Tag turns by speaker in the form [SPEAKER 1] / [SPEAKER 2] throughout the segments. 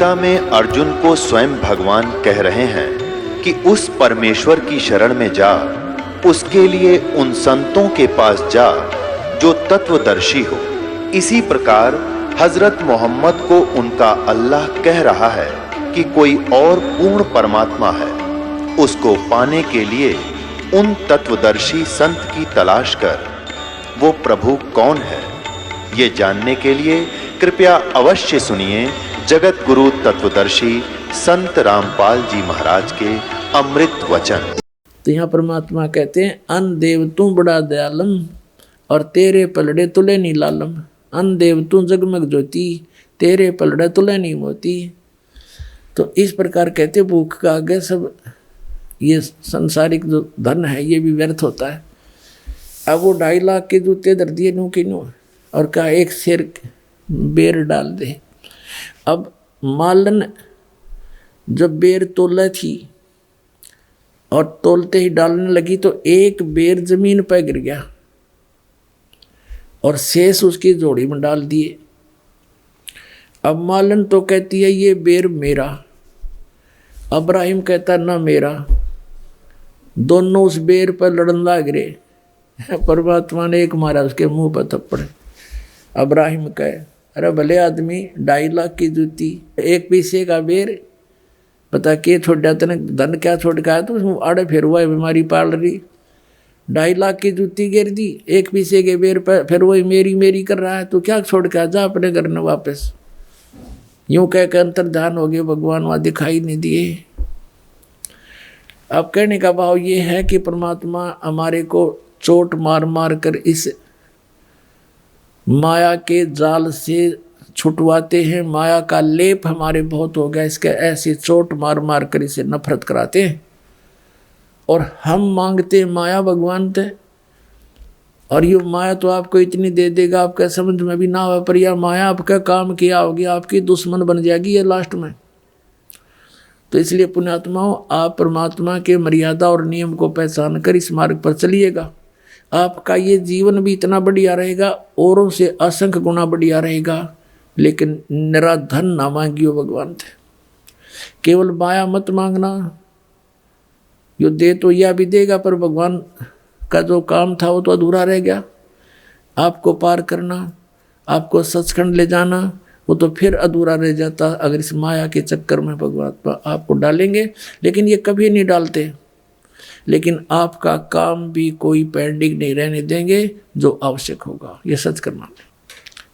[SPEAKER 1] गीता में अर्जुन को स्वयं भगवान कह रहे हैं कि उस परमेश्वर की शरण में जा, उसके लिए उन संतों के पास जा जो तत्वदर्शी हो। इसी प्रकार हजरत मोहम्मद को उनका अल्लाह कह रहा है कि कोई और पूर्ण परमात्मा है, उसको पाने के लिए उन तत्वदर्शी संत की तलाश कर। वो प्रभु कौन है, ये जानने के लिए कृपया अवश्य सुनिए जगत गुरु तत्वदर्शी संत रामपाल जी महाराज के अमृत वचन।
[SPEAKER 2] तो यहाँ परमात्मा कहते हैं, अन देव तू बड़ा दयालम और तेरे पलड़े तुले नी लालम। अन देव तू जगमग ज्योति, तेरे पलड़े तुले नी मोती। तो इस प्रकार कहते भूख का आगे सब ये संसारिक जो धन है ये भी व्यर्थ होता है। अब वो 2.5 लाख के जूते धर दिए नू की नू और कहा एक शेर बेर डाल दे। अब मालन जब बेर तोला थी और तोलते ही डालने लगी तो एक बेर जमीन पर गिर गया और शेष उसकी जोड़ी में डाल दिए। अब मालन तो कहती है ये बेर मेरा, अब्राहिम कहता ना मेरा। दोनों उस बेर पर लड़न लग रहे। परमात्मा ने एक मारा उसके मुंह पर थप्पड़। अब्राहिम कहे अरे भले आदमी 2.5 लाख की जूती, 1 पैसे का बेर, पता के छोड़ा तने धन क्या छोड़ के आया तो आड़े फिर हुआ बीमारी पाल रही। 2.5 लाख की जूती गिर दी, 1 पैसे के बेर पर फिर वही मेरी मेरी कर रहा है। तो क्या छोड़ के आ जा अपने घर में वापस। यूं कह के अंतर्ध्यान हो गए, भगवान वहां दिखाई नहीं दिए। अब कहने का भाव ये है कि परमात्मा हमारे को चोट मार मार कर इस माया के जाल से छुटवाते हैं। माया का लेप हमारे बहुत हो गया, इसके ऐसी चोट मार मार कर इसे नफरत कराते हैं और हम मांगते माया भगवान से। और ये माया तो आपको इतनी दे देगा आपका समझ में भी ना हो, पर यह माया आपका काम किया होगी, आपकी दुश्मन बन जाएगी ये लास्ट में। तो इसलिए पुण्यात्माओं, आप परमात्मा के मर्यादा और नियम को पहचान कर इस मार्ग पर चलिएगा। आपका ये जीवन भी इतना बढ़िया रहेगा, औरों से असंख्य गुना बढ़िया रहेगा। लेकिन निरा धन ना मांगियो भगवान थे। केवल माया मत मांगना, यो दे तो यह भी देगा, पर भगवान का जो काम था वो तो अधूरा रह गया। आपको पार करना, आपको सचखंड ले जाना, वो तो फिर अधूरा रह जाता अगर इस माया के चक्कर में भगवान आपको डालेंगे। लेकिन ये कभी नहीं डालते। लेकिन आपका काम भी कोई पेंडिंग नहीं रहने देंगे जो आवश्यक होगा, ये सच करना।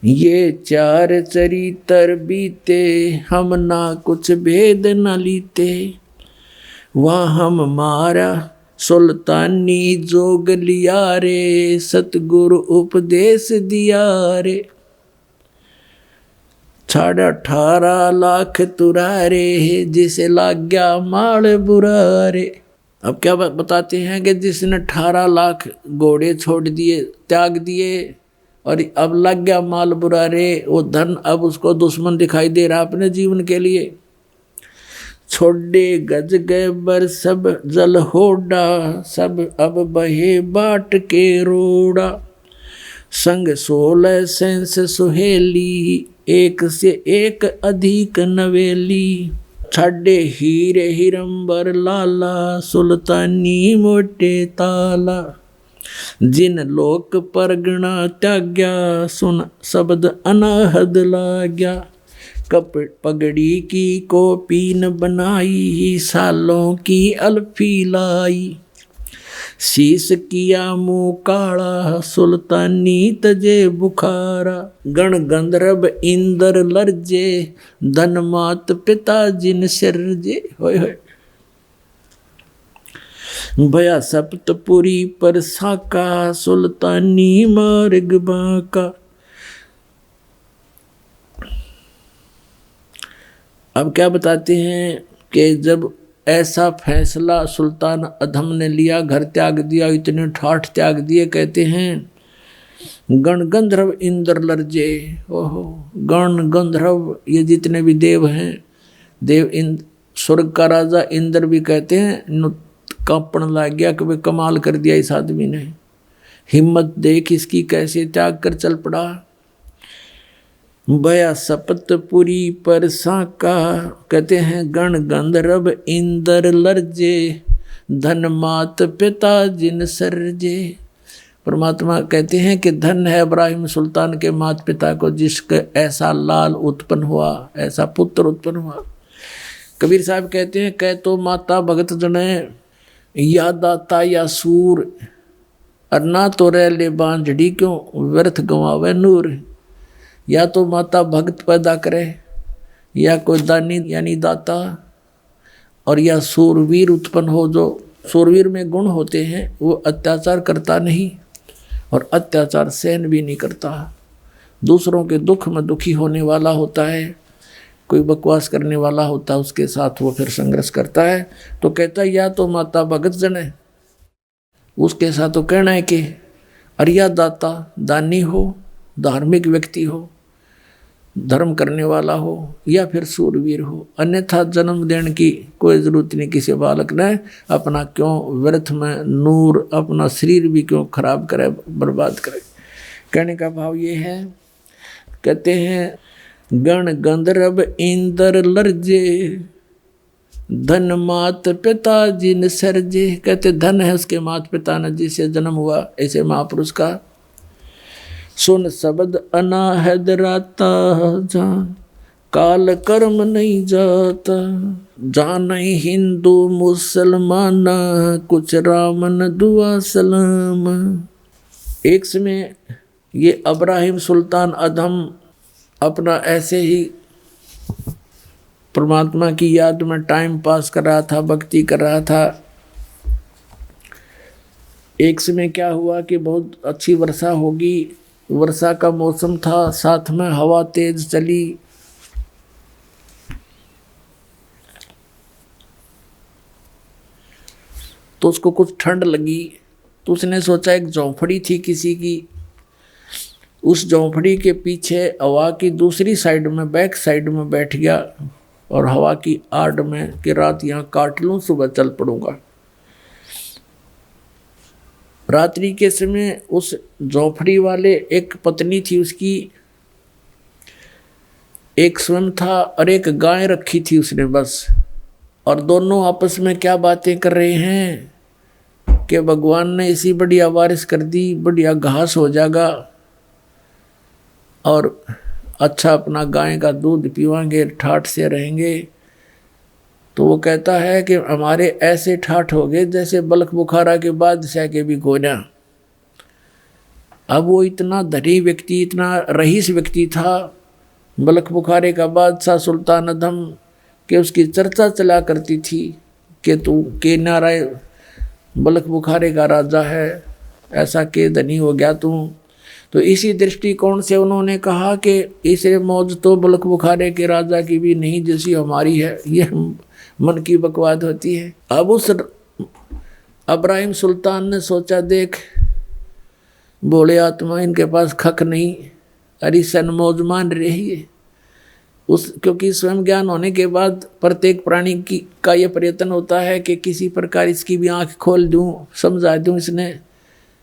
[SPEAKER 2] ये 4 चरित्र बीते, हम ना कुछ भेद न लीते। वहाँ हम मारा सुल्तानी जोग लिया रे, सतगुरु उपदेश दिया रे। 18.5 लाख तुरारे, जिसे लाग गया माल बुरा रे। अब क्या बताते हैं कि जिसने 18 लाख घोड़े छोड़ दिए, त्याग दिए, और अब लग गया माल बुरा रे, वो धन अब उसको दुश्मन दिखाई दे रहा अपने जीवन के लिए। छोड़े गज गए बर सब जल होड़ा, सब अब बहे बाट के रोड़ा। संग 16 सेंस सुहेली, एक से एक अधिक नवेली। छाडे हीरे हिरंबर लाला, सुल्तानी मोटे ताला। जिन लोक परगना त्याग्या, सुन शब्द अनाहद लाग्या। कप पगड़ी की कोपीन बनाई, सालों की अल्फी लाई। शीश किया मुँह काला, सुल्तानी तजे बुखारा। गण गंधर्व इंद्र लर्जे, धन मात पिता जिन सिरजे। होय होय भया सप्तपुरी पर साका, सुल्तानी मार्ग बाका। अब क्या बताते हैं कि जब ऐसा फैसला सुल्तान अधम ने लिया, घर त्याग दिया, इतने ठाठ त्याग दिए, कहते हैं गण गंधर्व इंद्र लर्जे। ओहो, गण गंधर्व ये जितने भी देव हैं, देव स्वर्ग का राजा इंद्र भी कहते हैं कांपण लग गया कि वे कमाल कर दिया इस आदमी ने। हिम्मत देख इसकी कैसे त्याग कर चल पड़ा। बया सपतपुरी पर साका, कहते हैं गण गंधर्व इंद्र लर्जे, धन मात पिता जिन सरजे। परमात्मा कहते हैं कि धन है इब्राहिम सुल्तान के माता पिता को जिसके ऐसा लाल उत्पन्न हुआ, ऐसा पुत्र उत्पन्न हुआ। कबीर साहब कहते हैं कह तो माता भगत जने, या दाता या सूर, अन्ना तो रह ले बांझड़ी क्यों व्यर्थ गंवावे नूर। या तो माता भक्त पैदा करे, या कोई दानी यानी दाता, और या सूरवीर उत्पन्न हो। जो सूरवीर में गुण होते हैं वो अत्याचार करता नहीं और अत्याचार सहन भी नहीं करता, दूसरों के दुख में दुखी होने वाला होता है। कोई बकवास करने वाला होता है उसके साथ वो फिर संघर्ष करता है। तो कहता है या तो माता भगत जन है, उसके साथ तो कहना है कि अरिया दाता दानी हो, धार्मिक व्यक्ति हो, धर्म करने वाला हो, या फिर सूरवीर हो। अन्यथा जन्म देने की कोई ज़रूरत नहीं किसी बालक ने। अपना क्यों व्यर्थ में नूर, अपना शरीर भी क्यों खराब करे, बर्बाद करे। कहने का भाव ये है, कहते हैं गण गंधर्व इंद्र लर्जे, धन मात पिता जिन सरजे। कहते धन है उसके माता पिता ने जिसे जन्म हुआ ऐसे महापुरुष का। सुन शब्द अनाहद राता, जान काल कर्म नहीं जाता, जान हिंदू मुसलमान, कुछ रामन दुआ सलाम। एक समय ये इब्राहिम सुल्तान अधम अपना ऐसे ही परमात्मा की याद में टाइम पास कर रहा था, भक्ति कर रहा था। एक समय क्या हुआ कि बहुत अच्छी वर्षा होगी, वर्षा का मौसम था, साथ में हवा तेज चली। तो उसको कुछ ठंड लगी, तो उसने सोचा एक झोंपड़ी थी किसी की, उस झोंपड़ी के पीछे हवा की दूसरी साइड में, बैक साइड में बैठ गया और हवा की आड़ में कि रात यहाँ काट लूँ, सुबह चल पड़ूंगा। रात्रि के समय उस झोंपड़ी वाले एक पत्नी थी उसकी, एक स्वयं था और एक गाय रखी थी उसने बस। और दोनों आपस में क्या बातें कर रहे हैं कि भगवान ने इसी बढ़िया बारिश कर दी, बढ़िया घास हो जाएगा और अच्छा अपना गाय का दूध पीवाएंगे, ठाठ से रहेंगे। तो वो कहता है कि हमारे ऐसे ठाठ हो गए जैसे बलख बुखारा के बादशाह के भी गोना। अब वो इतना धनी व्यक्ति, इतना रईस व्यक्ति था, बलख बुखारे का बादशाह सुल्तान अधम, कि उसकी चर्चा चला करती थी कि तू के नाराय बलख बुखारे का राजा है, ऐसा के धनी हो गया तू। तो इसी दृष्टिकोण से उन्होंने कहा कि इसे मौज तो बलख बुखारे के राजा की भी नहीं जैसी हमारी है, ये मन की बकवाद होती है। अब उस इब्राहिम सुल्तान ने सोचा देख भोले आत्मा इनके पास खक नहीं, अरे सन मौज मान रही है। क्योंकि स्वयं ज्ञान होने के बाद प्रत्येक प्राणी का ये प्रयत्न होता है कि किसी प्रकार इसकी भी आँख खोल दूँ, समझा दूँ। इसने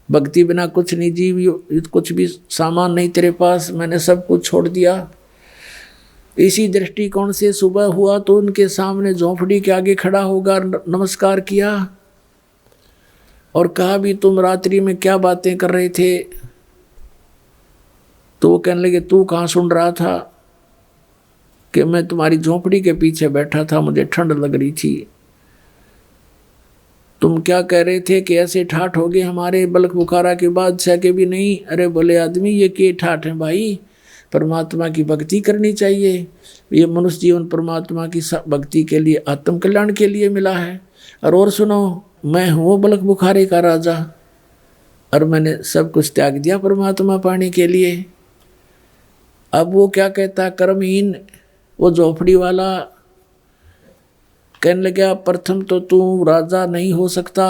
[SPEAKER 2] भक्ति बिना कुछ नहीं जीव, कुछ भी सामान नहीं तेरे पास, मैंने सब कुछ छोड़ दिया। इसी दृष्टिकोण से सुबह हुआ तो उनके सामने झोंपड़ी के आगे खड़ा होगा, नमस्कार किया और कहा भी तुम रात्रि में क्या बातें कर रहे थे। तो वो कहने लगे तू कहाँ सुन रहा था? कि मैं तुम्हारी झोंपड़ी के पीछे बैठा था, मुझे ठंड लग रही थी। तुम क्या कह रहे थे कि ऐसे ठाठ हो गए हमारे बलख बुखारा के बादशाह के भी नहीं। अरे बोले आदमी ये के ठाठ हैं भाई, परमात्मा की भक्ति करनी चाहिए। ये मनुष्य जीवन परमात्मा की भक्ति के लिए, आत्म कल्याण के लिए मिला है। और सुनो, मैं हूँ बलख बुखारे का राजा और मैंने सब कुछ त्याग दिया परमात्मा पाने के लिए। अब वो क्या कहता, कर्महीन वो झोपड़ी वाला कहने लगा प्रथम तो तू राजा नहीं हो सकता।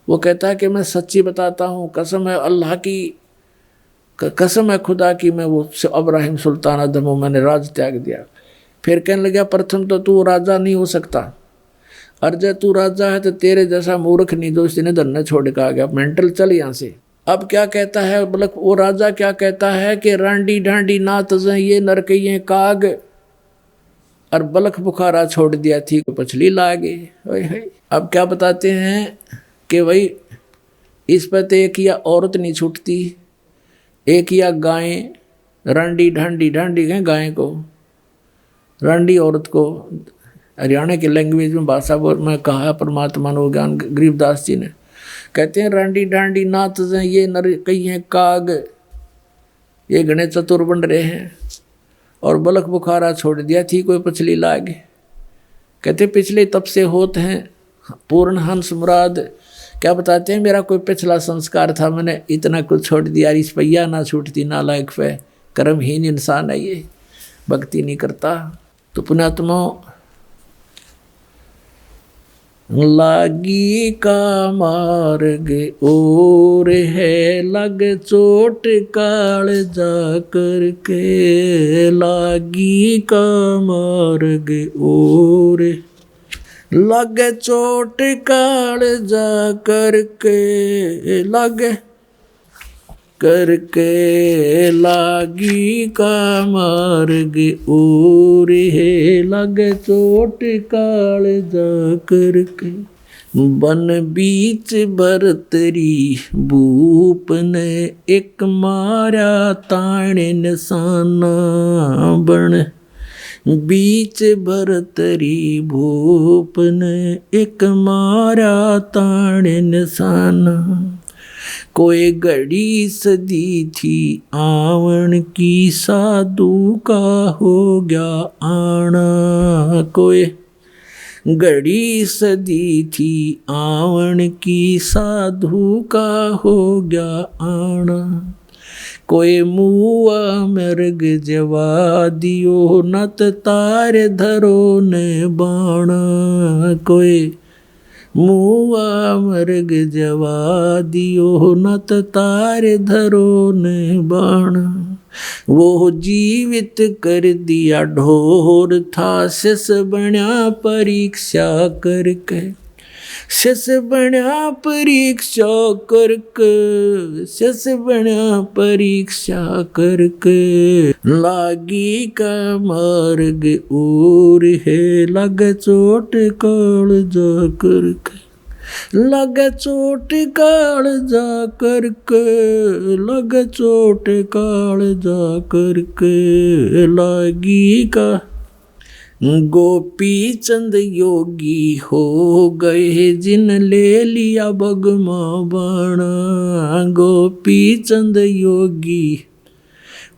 [SPEAKER 2] वो कहता कि मैं सच्ची बताता हूँ, कसम है अल्लाह की, कसम है खुदा की, मैं वो इब्राहिम सुल्तान अधम हूँ, मैंने राज त्याग दिया। फिर कहने लगा प्रथम तो तू राजा नहीं हो सकता, और जब तू राजा है तो तेरे जैसा मूर्ख नहीं जो इसने धरना छोड़ के आ गया, मेंटल चल यहाँ से। अब क्या कहता है, मतलब वो राजा क्या कहता है कि रांडी ढांडी ना तजें ये नरकइये काग, और बलख बुखारा छोड़ दिया थी को पछली लागे। अब क्या बताते हैं कि भाई इस पर तो एक या औरत नहीं छूटती, एक या गाय, रांडी ढांडी, ढांडी गए गाय को, रांडी औरत को। हरियाणा की लैंग्वेज में भाषा में कहा परमात्मा ने ज्ञान गरीबदास जी ने, कहते हैं रांडी ढांडी नात ये नर कई हैं काग, ये घने चतुर बन रहे हैं, और बलख बुखारा छोड़ दिया थी कोई पछली लागे। कहते पिछले तब से होते हैं पूर्ण हंस मुराद। क्या बताते हैं, मेरा कोई पिछला संस्कार था, मैंने इतना कुछ छोड़ दिया, इस पैया ना छूटती ना लायक पे, कर्महीन इंसान है ये, भक्ति नहीं करता। तो पुण्यात्मा लागी का मार्ग और है लग चोट काल जा करके, लागी का मार्ग और लग चोट काल जा करके, लग करके लागी का मार्ग और है लग चोट काल जा करके, बन बीच भरतरी भूप ने एक मारा ताणे निशाना, बन बीच भरतरी भूप ने एक मारा ताणे निशाना, कोई घड़ी सदी थी आवन की साधु का हो गया आना, कोई घड़ी सदी थी आवन की साधु का हो गया आना, कोई मुआ मृग जवा दियो नत तार धरो ने बाणा, कोई मुआ मृग जवा दियो नत तार धरो ने बाणा, वो जीवित कर दिया ढोर था शिष बण्या परीक्षा करके, शिष बण्या परीक्षा करके, शिष बण्या परीक्षा करके, लागी का मार्ग और है लग चोट काल जा करके, लग चोट काल जा करके, लग चोट काल जा करके, लागी का। गोपी चंद योगी हो गए जिन ले लिया भगमा बाणा, गोपी चंद योगी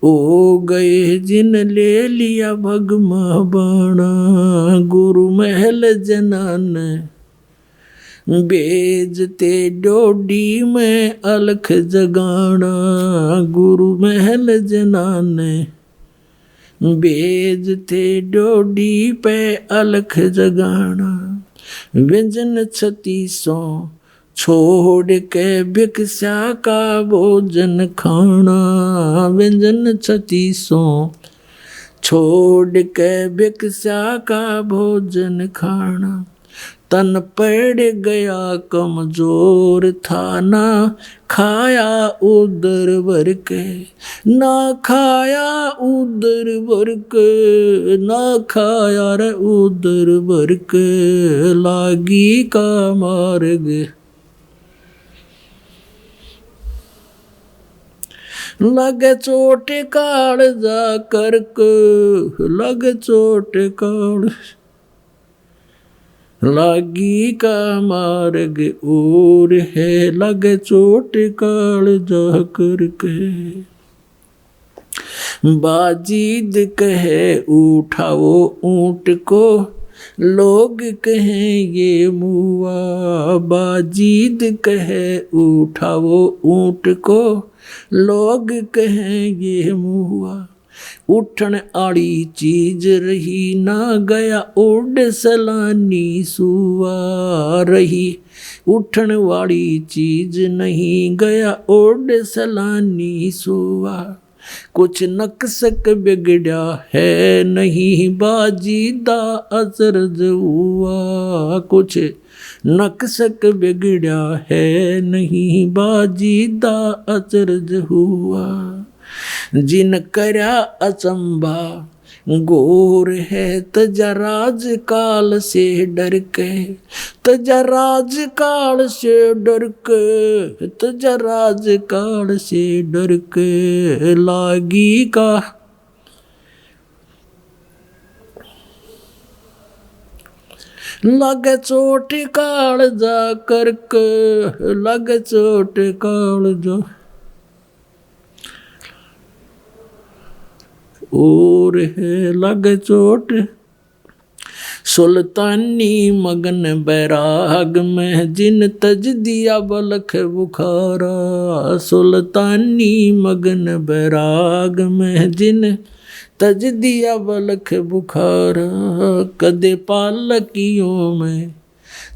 [SPEAKER 2] हो गए जिन ले लिया भगमा बाणा, गुरु महल जनान बेजते डोडी में अलख जगाना, गुरु महल जनान बेजते डोडी पे अलख जगाना, व्यंजन 36 छोड़ के भिक्षा का भोजन खाना, व्यंजन 36 छोड़ के भिक्षा का भोजन खाना, तन पड़ गया कमजोर था ना खाया उदर भर के, ना खाया उदर भर के, ना खाया रे उदर भर के, लागी का मार्ग लग चोट काल जा करके, लग चोट काल लागी का मार्ग और है लग चोट काल जा करके, बाजीद कहे उठाओ ऊंट को लोग कहें ये मुआ, बाजीद कहे उठाओ ऊंट को लोग कहें ये मुआ, उठन आड़ी चीज रही ना गया उड सलानी सुआ, रही उठन वाली चीज नहीं गया उड सलानी सुआ, कुछ नक्सक बिगड़ा है नहीं बाजीदा अजरज हुआ, कुछ नकसक बिगड़ा है नहीं बाजीदा अचरज हुआ। जिन करया अचंबा गोर है तजराज काल से डर के, तजराज काल से डर के, तजराज काल से डर के लागी का। लग चोट काल जा करके, लग चोट काल जा और है लग चोट। सुल्तानी मगन बैराग में जिन तज दिया बलख बुखारा। सुल्तानी मगन बैराग में जिन तज दिया बलख बुखारा। कदे पालकियों में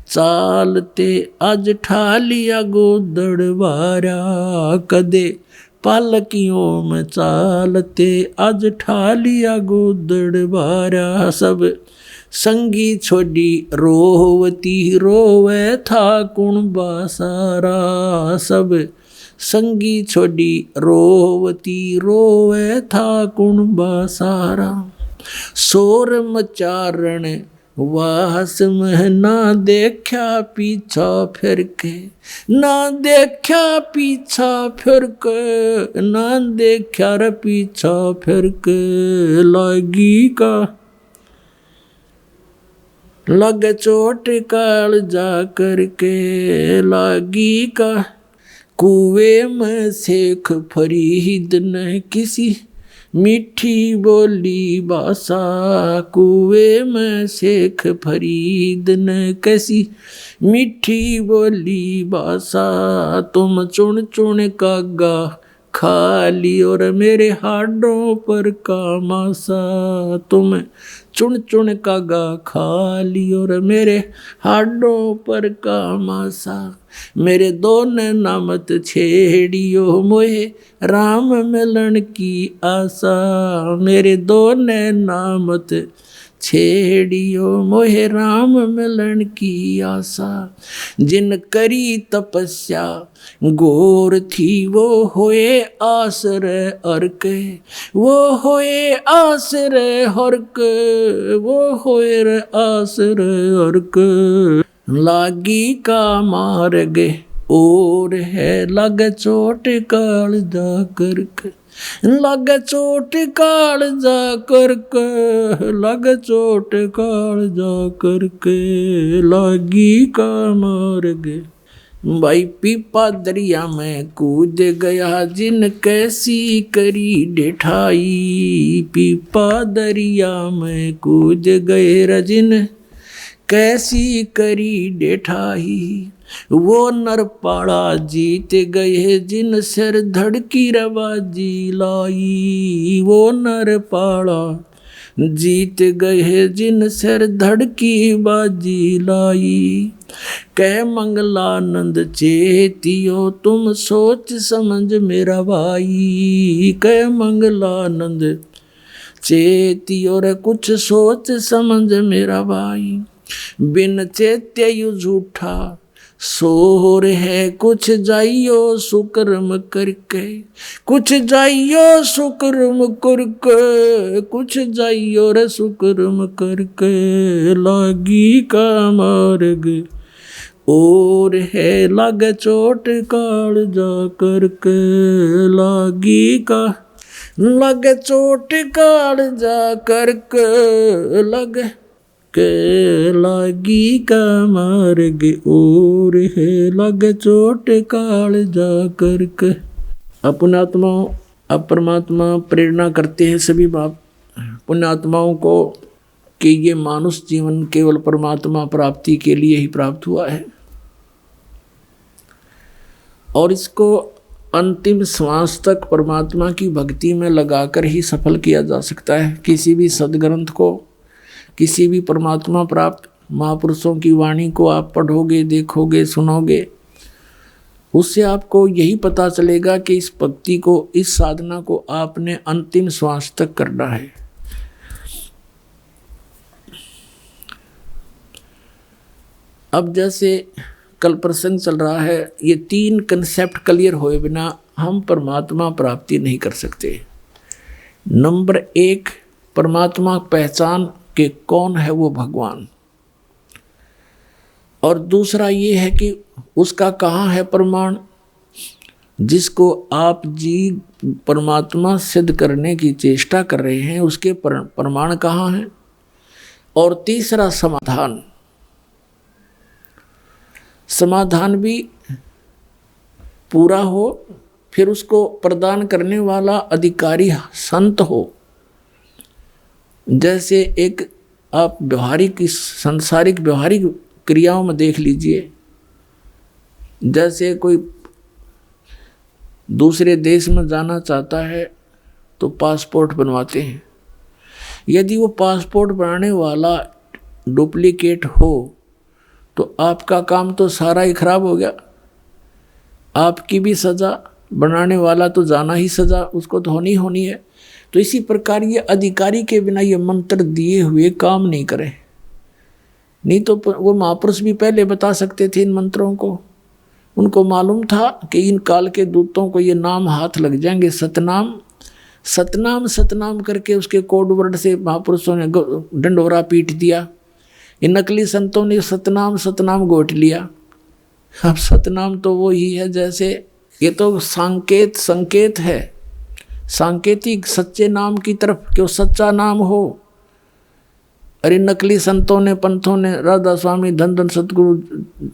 [SPEAKER 2] चालते आज ठा लिया गोदड़ बारा। कदे पालकियों में चालते आज ठा लिया गोदड़ बारा। सब संगी छोड़ी रोवती रोवे था कुणबा सारा। सब संगी छोड़ी रोवती रोवे था कुणबा सारा। शोर मचारण वास में ना देखा पीछा फिर के, ना देखा पीछा फिर के, ना देखा रे पीछा फिर के लागी का। लग चोट काल जा करके लागी का। कुएं में शेख फरीद ने किसी मीठी बोली बासा। कुएं में शेख फरीद ने कैसी मीठी बोली बासा। तुम चुन चुन कागा खा ली और मेरे हाडों पर का मासा। तुम चुन चुन कागा खा ली और मेरे हाडों पर का मासा। मेरे दो नैना मत छेड़ियो मोहे राम मिलन की आशा। मेरे दो नैना मत छेड़ियो मोहे राम मिलन की आशा। जिन करी तपस्या गोर थी वो होए आसरे अर्के। वो होए आसरे हरके, वो होए रे आसरे अर्के लागी का मार्ग और है लग चोट काल जा करके। लग चोट काल जा करके, लग चोट काल जा करके लागी का मार्ग। भाई पीपा दरिया में कूद गया जिन कैसी करी डेठाई। पीपा दरिया में कूद गए रजिन कैसी करी डेठाई। वो नरपाड़ा जीत गए जिन सिर धड़की रवाजी लाई। वो नरपाड़ा जीत गए जिन सिर धड़की बाजी लाई। कह मंगलानंद चेतियो तुम सोच समझ मेरा भाई। कह मंगलानंद चेतियो रे कुछ सोच समझ मेरा भाई। बिन चेत्य यु झूठा सोर है कुछ जाइयो सुकर्म करके। कुछ जाइयो सुकर्म करके, कुछ जाइयो रे सुकर्म करके लागी का मार्ग और है लग चोट काल जा करके लागी का। लग चोट काल जा करके लग के लागी का मार्ग और है लग चोट काल जा करके। पुण्यात्माओं अब परमात्मा प्रेरणा करते हैं सभी बाप पुण्यात्माओं को कि ये मानुष जीवन केवल परमात्मा प्राप्ति के लिए ही प्राप्त हुआ है और इसको अंतिम श्वास तक परमात्मा की भक्ति में लगाकर ही सफल किया जा सकता है। किसी भी सदग्रंथ को, किसी भी परमात्मा प्राप्त महापुरुषों की वाणी को आप पढ़ोगे, देखोगे, सुनोगे, उससे आपको यही पता चलेगा कि इस भक्ति को, इस साधना को आपने अंतिम श्वास तक करना है। अब जैसे कल प्रसंग चल रहा है, ये 3 कंसेप्ट क्लियर होए बिना हम परमात्मा प्राप्ति नहीं कर सकते। नंबर 1, परमात्मा पहचान के कौन है वो भगवान, और दूसरा ये है कि उसका कहाँ है प्रमाण, जिसको आप जी परमात्मा सिद्ध करने की चेष्टा कर रहे हैं उसके प्रमाण कहाँ हैं, और तीसरा समाधान। समाधान भी पूरा हो, फिर उसको प्रदान करने वाला अधिकारी संत हो। जैसे एक आप व्यवहारिक सांसारिक व्यवहारिक क्रियाओं में देख लीजिए, जैसे कोई दूसरे देश में जाना चाहता है तो पासपोर्ट बनवाते हैं। यदि वो पासपोर्ट बनाने वाला डुप्लीकेट हो तो आपका काम तो सारा ही खराब हो गया, आपकी भी सज़ा, बनाने वाला तो जाना ही सज़ा उसको तो होनी है। तो इसी प्रकार ये अधिकारी के बिना ये मंत्र दिए हुए काम नहीं करें, नहीं तो वो महापुरुष भी पहले बता सकते थे इन मंत्रों को। उनको मालूम था कि इन काल के दूतों को ये नाम हाथ लग जाएंगे, सतनाम सतनाम सतनाम करके उसके कोड वर्ड से महापुरुषों ने डंडोरा पीट दिया। इन नकली संतों ने सतनाम सतनाम गोट लिया। अब सतनाम तो वो ही है, जैसे ये तो संकेत है, सांकेतिक सच्चे नाम की तरफ कि वो सच्चा नाम हो। अरे नकली संतों ने, पंथों ने, राधा स्वामी, धन धन सतगुरु,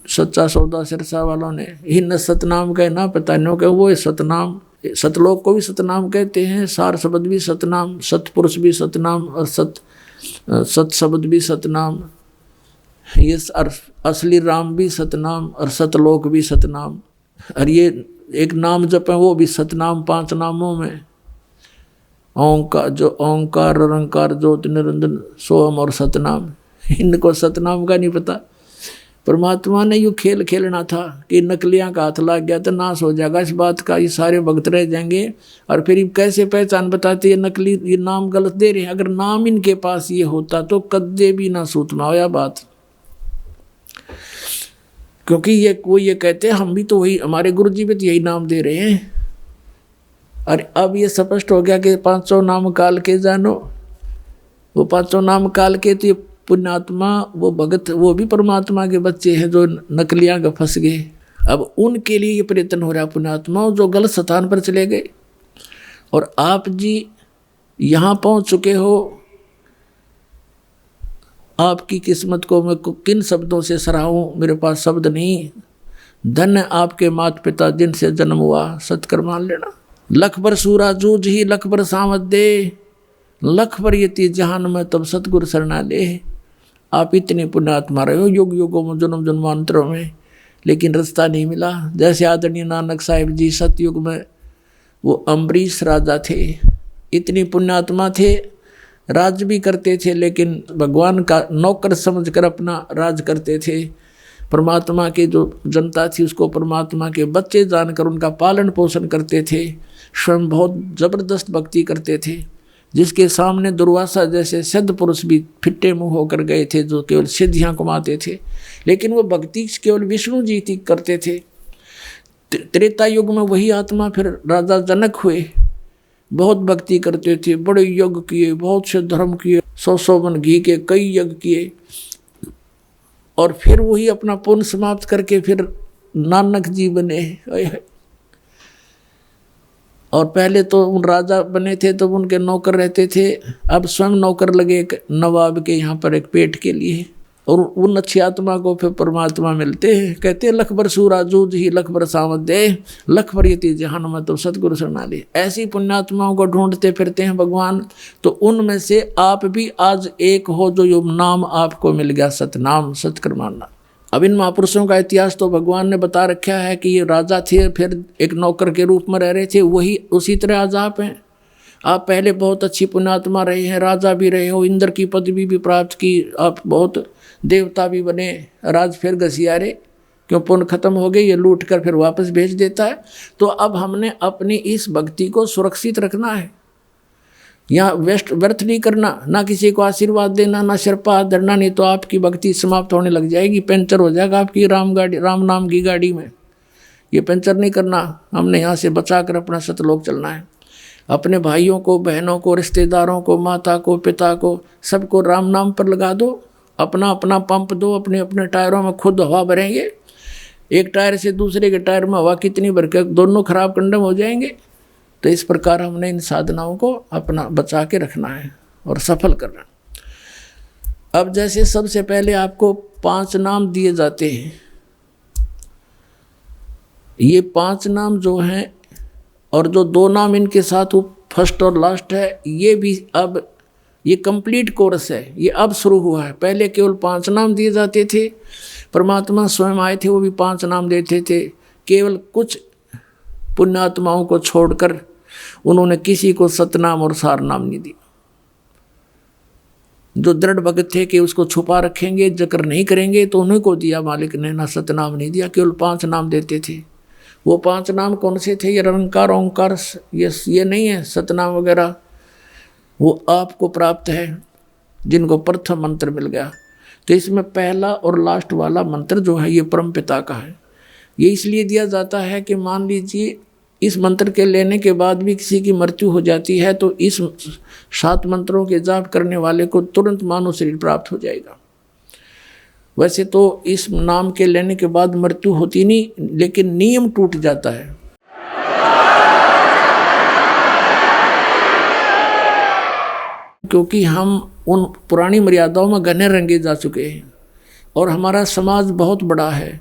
[SPEAKER 2] सच्चा सौदा सिरसा वालों ने इन सतनाम कहे ना, पता नहीं कि वो सतनाम, सतलोक को भी सतनाम कहते हैं, सार शब्द भी सतनाम, सतपुरुष भी सतनाम, और सत शब्द भी सतनाम, ये असली राम भी सतनाम और सतलोक भी सतनाम। और ये एक नाम जप है वो भी सतनाम, 5 नामों में ओंकार, जो ओंकार निरंकार ज्योति निरंजन सोहम और सतनाम, इनको सतनाम का नहीं पता। परमात्मा ने यूँ खेल खेलना था कि नकलियाँ का हाथ लग गया तो नाश हो जाएगा इस बात का, ये सारे भक्त रह जाएंगे। और फिर कैसे पहचान बताते ये नकली, ये नाम गलत दे रहे हैं। अगर नाम इनके पास ये होता तो कद्दे भी ना सूतना होया बात, क्योंकि वो ये कहते हैं हम भी तो वही, हमारे गुरु जी भी तो यही नाम दे रहे हैं। और अब ये स्पष्ट हो गया कि 500 नाम काल के जानो, वो 500 नाम काल के, तो ये पुण्यात्मा वो भगत वो भी परमात्मा के बच्चे हैं जो नकलियाँ का फंस गए। अब उनके लिए ये प्रयत्न हो रहा है पुण्यात्मा जो गलत स्थान पर चले गए। और आप जी यहाँ पहुँच चुके हो, आपकी किस्मत को मैं किन शब्दों से सराहूं, मेरे पास शब्द नहीं। धन्य आपके माता पिता जिनसे जन्म हुआ, सत्कर मान लेना। लख बर सूरा जूझ ही लख बर सावत दे, लख बर यति जहान में तब सतगुरु शरणा ले। आप इतने पुण्यात्मा रहे हो युग युगों में, जन्म जन्मांतरों में, लेकिन रास्ता नहीं मिला। जैसे आदरणीय नानक साहिब जी सतयुग में वो अम्बरीश राजा थे, इतनी पुण्यात्मा थे, राज भी करते थे, लेकिन भगवान का नौकर समझकर अपना राज करते थे। परमात्मा के जो जनता थी उसको परमात्मा के बच्चे जानकर उनका पालन पोषण करते थे। स्वयं बहुत जबरदस्त भक्ति करते थे, जिसके सामने दुर्वासा जैसे सिद्ध पुरुष भी फिट्टे मुँह होकर गए थे, जो केवल सिद्धियाँ कमाते थे, लेकिन वो भक्ति केवल विष्णु जी की करते थे। त्रेता युग में वही आत्मा फिर राजा जनक हुए, बहुत भक्ति करते थे, बड़े यज्ञ किए, बहुत से धर्म किए, 100 मन घी के कई यज्ञ किए, और फिर वही अपना पुण्य समाप्त करके फिर नानक जी बने। और पहले तो उन राजा बने थे तो उनके नौकर रहते थे, अब स्वयं नौकर लगे एक नवाब के यहाँ पर एक पेट के लिए, और उन अच्छी आत्मा को फिर परमात्मा मिलते हैं। कहते हैं लख बर सूरा जूझ ही लख बर सावत दे, लख बर यति जहान में तो सतगुरु शरणा ले। ऐसी पुण्यात्माओं को ढूंढते फिरते हैं भगवान। तो उनमें से आप भी आज एक हो जो यो नाम आपको मिल गया, सतनाम, सतकर मानना। अब इन महापुरुषों का इतिहास तो भगवान ने बता रखा है कि ये राजा थे, फिर एक नौकर के रूप में रह रहे थे, वही उसी तरह आज आप हैं। आप पहले बहुत अच्छी पुण्यात्मा रहे हैं, राजा भी रहे हो, इंद्र की पदवी भी प्राप्त की, आप बहुत देवता भी बने, राज फिर घसियारे, क्यों पुण्य खत्म हो गए, ये लूट कर फिर वापस भेज देता है। तो अब हमने अपनी इस भक्ति को सुरक्षित रखना है, यहाँ व्यर्थ नहीं करना, ना किसी को आशीर्वाद देना, ना सिर पर हाथ धरना, नहीं तो आपकी भक्ति समाप्त होने लग जाएगी, पंचर हो जाएगा आपकी राम नाम की गाड़ी में। ये पंचर नहीं करना, हमने यहाँ से बचा कर अपना सतलोक चलना है। अपने भाइयों को, बहनों को, रिश्तेदारों को, माता को, पिता को, सबको राम नाम पर लगा दो, अपना अपना पंप दो, अपने अपने टायरों में खुद हवा भरेंगे। एक टायर से दूसरे के टायर में हवा कितनी भर के दोनों खराब कंडम हो जाएंगे। तो इस प्रकार हमने इन साधनाओं को अपना बचा के रखना है और सफल करना। अब जैसे सबसे पहले आपको 5 नाम दिए जाते हैं, ये 5 नाम जो हैं और जो 2 नाम इनके साथ वो फर्स्ट और लास्ट है, ये भी अब ये कंप्लीट कोर्स है, ये अब शुरू हुआ है। पहले केवल 5 नाम दिए जाते थे, परमात्मा स्वयं आए थे, वो भी 5 नाम देते थे। केवल कुछ पुण्यात्माओं को छोड़कर उन्होंने किसी को सतनाम और सार नाम नहीं दिया। जो दृढ़ भगत थे कि उसको छुपा रखेंगे, जिक्र नहीं करेंगे, तो उन्हीं को दिया मालिक ने, ना सतनाम नहीं दिया। केवल 5 नाम देते थे। वो 5 नाम कौन से थे? ये निरंकार, ओंकार, ये नहीं है सतनाम वगैरह, वो आपको प्राप्त है जिनको प्रथम मंत्र मिल गया। तो इसमें पहला और लास्ट वाला मंत्र जो है ये परम पिता का है। ये इसलिए दिया जाता है कि मान लीजिए इस मंत्र के लेने के बाद भी किसी की मृत्यु हो जाती है तो इस 7 मंत्रों के जाप करने वाले को तुरंत मानव शरीर प्राप्त हो जाएगा। वैसे तो इस नाम के लेने के बाद मृत्यु होती नहीं, लेकिन नियम टूट जाता है। क्योंकि हम उन पुरानी मर्यादाओं में घने रंगे जा चुके हैं और हमारा समाज बहुत बड़ा है।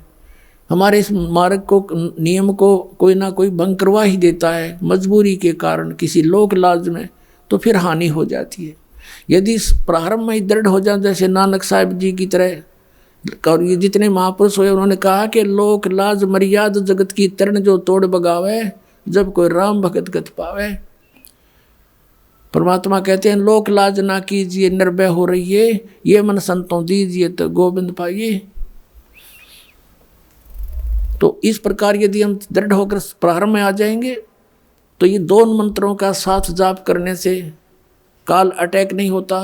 [SPEAKER 2] हमारे इस मार्ग को, नियम को कोई ना कोई भंग करवा ही देता है मजबूरी के कारण, किसी लोक लाज में, तो फिर हानि हो जाती है। यदि प्रारंभ में ही दृढ़ हो जाए, जैसे नानक साहिब जी की तरह, और ये जितने महापुरुष हुए उन्होंने कहा कि लोक लाज मर्याद जगत की तरण जो तोड़ बगावे, जब कोई राम भगत गत पावे। परमात्मा कहते हैं लोक लाज ना कीजिए, निर्भय हो रहिए, ये मन संतों दीजिए तो गोविंद पाइए। तो इस प्रकार यदि हम दृढ़ होकर प्रारंभ में आ जाएंगे तो ये 2 मंत्रों का साथ जाप करने से काल अटैक नहीं होता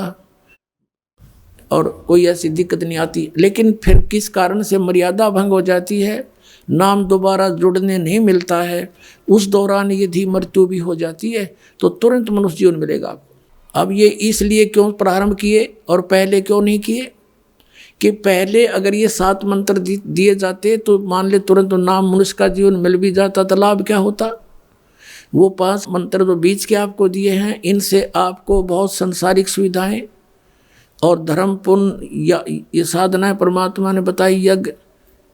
[SPEAKER 2] और कोई ऐसी दिक्कत नहीं आती। लेकिन फिर किस कारण से मर्यादा भंग हो जाती है, नाम दोबारा जुड़ने नहीं मिलता है, उस दौरान यदि मृत्यु भी हो जाती है तो तुरंत मनुष्य जीवन मिलेगा आपको। अब ये इसलिए क्यों प्रारंभ किए और पहले क्यों नहीं किए कि पहले अगर ये 7 मंत्र दिए जाते तो मान ले तुरंत नाम मनुष्य का जीवन मिल भी जाता तो लाभ क्या होता। वो 5 मंत्र जो बीच के आपको दिए हैं, इनसे आपको बहुत संसारिक सुविधाएं और धर्म पुण्य या ये साधनाएं परमात्मा ने बताई, यज्ञ,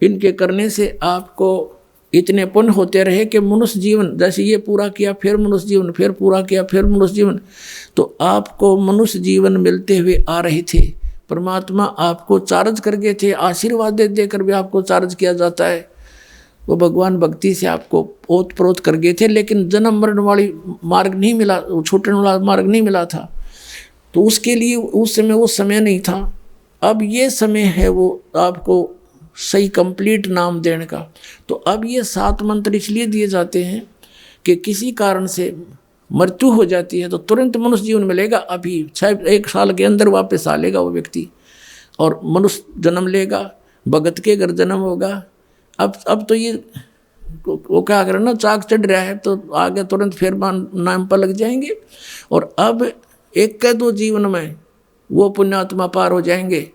[SPEAKER 2] इनके करने से आपको इतने पुण्य होते रहे कि मनुष्य जीवन, जैसे ये पूरा किया फिर मनुष्य जीवन, फिर पूरा किया फिर मनुष्य जीवन, तो आपको मनुष्य जीवन मिलते हुए आ रहे थे। परमात्मा आपको चार्ज कर गए थे, आशीर्वाद दे देकर भी आपको चार्ज किया जाता है। वो भगवान भक्ति से आपको ओत प्रोत कर गए थे, लेकिन जन्म मरण वाली मार्ग नहीं मिला, छूटने वाला मार्ग नहीं मिला था। तो उसके लिए उस समय वो समय नहीं था। अब ये समय है वो आपको सही कंप्लीट नाम देने का। तो अब ये 7 मंत्र इसलिए दिए जाते हैं कि किसी कारण से मृत्यु हो जाती है तो तुरंत मनुष्य जीवन मिलेगा, अभी 1 साल के अंदर वापस आ लेगा वो व्यक्ति और मनुष्य जन्म लेगा, भगत के घर जन्म होगा। अब तो ये वो क्या करें ना, चाक चढ़ रहा है तो आगे तुरंत फिर नाम पर लग जाएंगे और अब 1-2 जीवन में वो पुण्यात्मा पार हो जाएंगे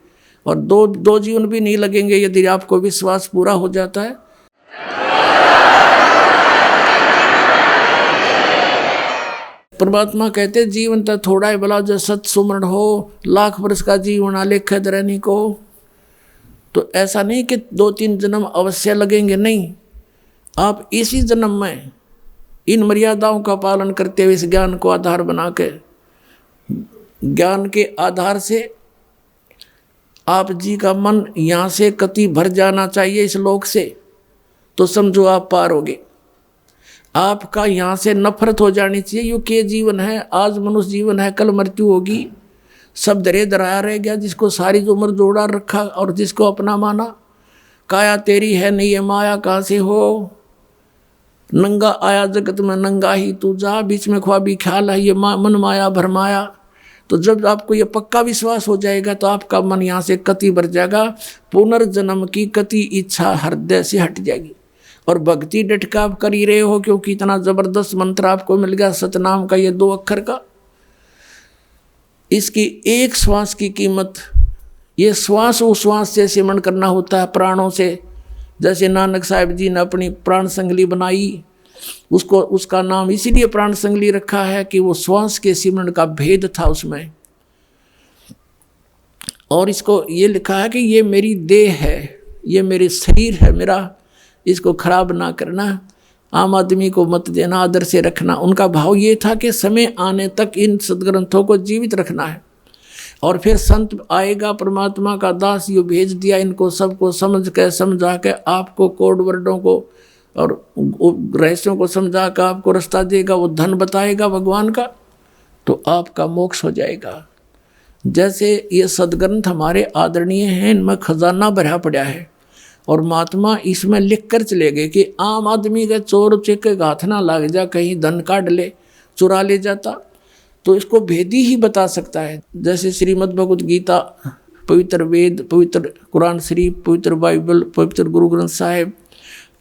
[SPEAKER 2] और 2 जीवन भी नहीं लगेंगे यदि आपको विश्वास पूरा हो जाता है। परमात्मा कहते जीवन तो थोड़ा ही भला जो सत सुमरण हो, लाख वर्ष का जीवन आलेख धरनी को। तो ऐसा नहीं कि 2-3 जन्म अवश्य लगेंगे, नहीं, आप इसी जन्म में इन मर्यादाओं का पालन करते हुए इस ज्ञान को आधार बना के, ज्ञान के आधार से आप जी का मन यहाँ से कति भर जाना चाहिए इस लोक से, तो समझो आप पार होगे। आपका यहाँ से नफरत हो जानी चाहिए, क्योंकि ये जीवन है, आज मनुष्य जीवन है, कल मृत्यु होगी, सब दरे दराया रह गया। जिसको सारी उम्र जोड़ा रखा और जिसको अपना माना, काया तेरी है नहीं ये माया कहाँ से हो, नंगा आया जगत में नंगा ही तू जा, बीच में ख्वाबी ख्याल है ये मन माया भरमाया। तो जब आपको ये पक्का विश्वास हो जाएगा तो आपका मन यहाँ से कति भर जाएगा, पुनर्जन्म की कति इच्छा हृदय से हट जाएगी। और भक्ति डट का आप कर ही रहे हो, क्योंकि इतना जबरदस्त मंत्र आपको मिल गया सतनाम का, ये 2 अक्षर का। इसकी एक श्वास की कीमत, ये श्वास उश्वास से सिमरण करना होता है प्राणों से। जैसे नानक साहिब जी ने अपनी प्राण संगली बनाई, उसका नाम इसीलिए प्राण संगली रखा है कि वो श्वास के सिमरण का भेद था उसमें। और इसको ये लिखा है कि ये मेरी देह है, ये मेरे शरीर है मेरा, इसको खराब ना करना, आम आदमी को मत देना, आदर से रखना। उनका भाव ये था कि समय आने तक इन सदग्रंथों को जीवित रखना है। और फिर संत आएगा, परमात्मा का दास यो भेज दिया, इनको सबको समझा के आपको कोड वर्डों को और रहस्यों को समझा कर आपको रास्ता देगा, वो धन बताएगा भगवान का, तो आपका मोक्ष हो जाएगा। जैसे ये सदग्रंथ हमारे आदरणीय हैं, इनमें खजाना भरा पड़ा है और महात्मा इसमें लिख कर चले गए कि आम आदमी के चोर चेके हाथ ना लग जा, कहीं धन काट ले, चुरा ले जाता, तो इसको भेदी ही बता सकता है। जैसे श्रीमद् भगवत गीता, पवित्र वेद, पवित्र कुरान शरीफ, पवित्र बाइबल, पवित्र गुरु ग्रंथ साहिब,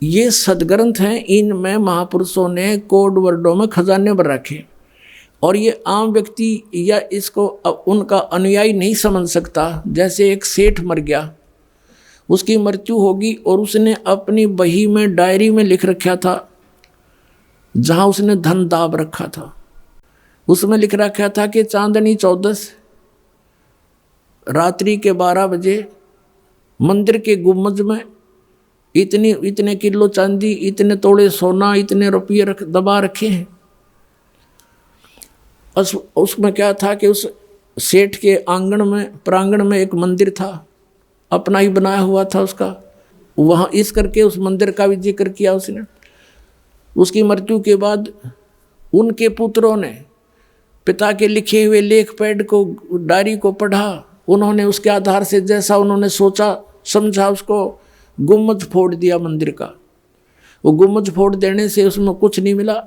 [SPEAKER 2] ये सदग्रंथ हैं। इनमें महापुरुषों ने कोड वर्डों में खजाने भर रखे और ये आम व्यक्ति या इसको उनका अनुयायी नहीं समझ सकता। जैसे एक सेठ मर गया, उसकी मृत्यु होगी और उसने अपनी बही में डायरी में लिख रखा था, जहाँ उसने धन दाब रखा था, उसमें लिख रखा था कि चांदनी 14 रात्रि के 12 बजे मंदिर के गुम्बद में इतने किलो चांदी, इतने तोड़े सोना, इतने रुपये दबा रखे हैं। उसमें क्या था कि उस सेठ के आंगन में, प्रांगण में एक मंदिर था, अपना ही बनाया हुआ था उसका। वहाँ इस करके उस मंदिर का भी जिक्र किया उसने। उसकी मृत्यु के बाद उनके पुत्रों ने पिता के लिखे हुए लेख पैड को, डायरी को पढ़ा। उन्होंने उसके आधार से जैसा उन्होंने सोचा समझा, उसको गुम्बद फोड़ दिया मंदिर का। वो गुम्बद फोड़ देने से उसमें कुछ नहीं मिला।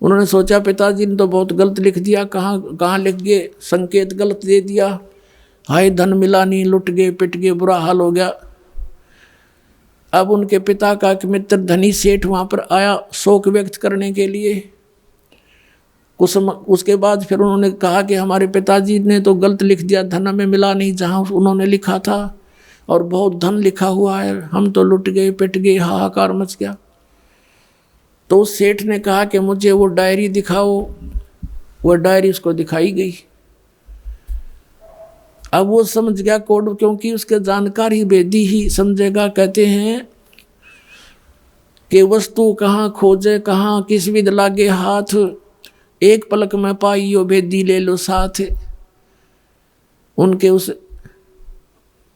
[SPEAKER 2] उन्होंने सोचा पिताजी ने तो बहुत गलत लिख दिया, कहाँ लिख गए, संकेत गलत दे दिया, हाय धन मिला नहीं, लुट गए, पिट गए, बुरा हाल हो गया। अब उनके पिता का एक मित्र धनी सेठ वहाँ पर आया शोक व्यक्त करने के लिए। उसके बाद फिर उन्होंने कहा कि हमारे पिताजी ने तो गलत लिख दिया, धन हमें मिला नहीं जहाँ उन्होंने लिखा था, और बहुत धन लिखा हुआ है, हम तो लुट गए, पिट गए, हाहाकार मच गया। तो उस सेठ ने कहा कि मुझे वो डायरी दिखाओ। वो डायरी उसको दिखाई गई। अब वो समझ गया कोड, क्योंकि उसके जानकार ही वेदी ही समझेगा। कहते हैं कि वस्तु कहाँ खोजे, कहाँ किस विध लागे हाथ, एक पलक में पाइयो वेदी ले लो साथ। उनके उस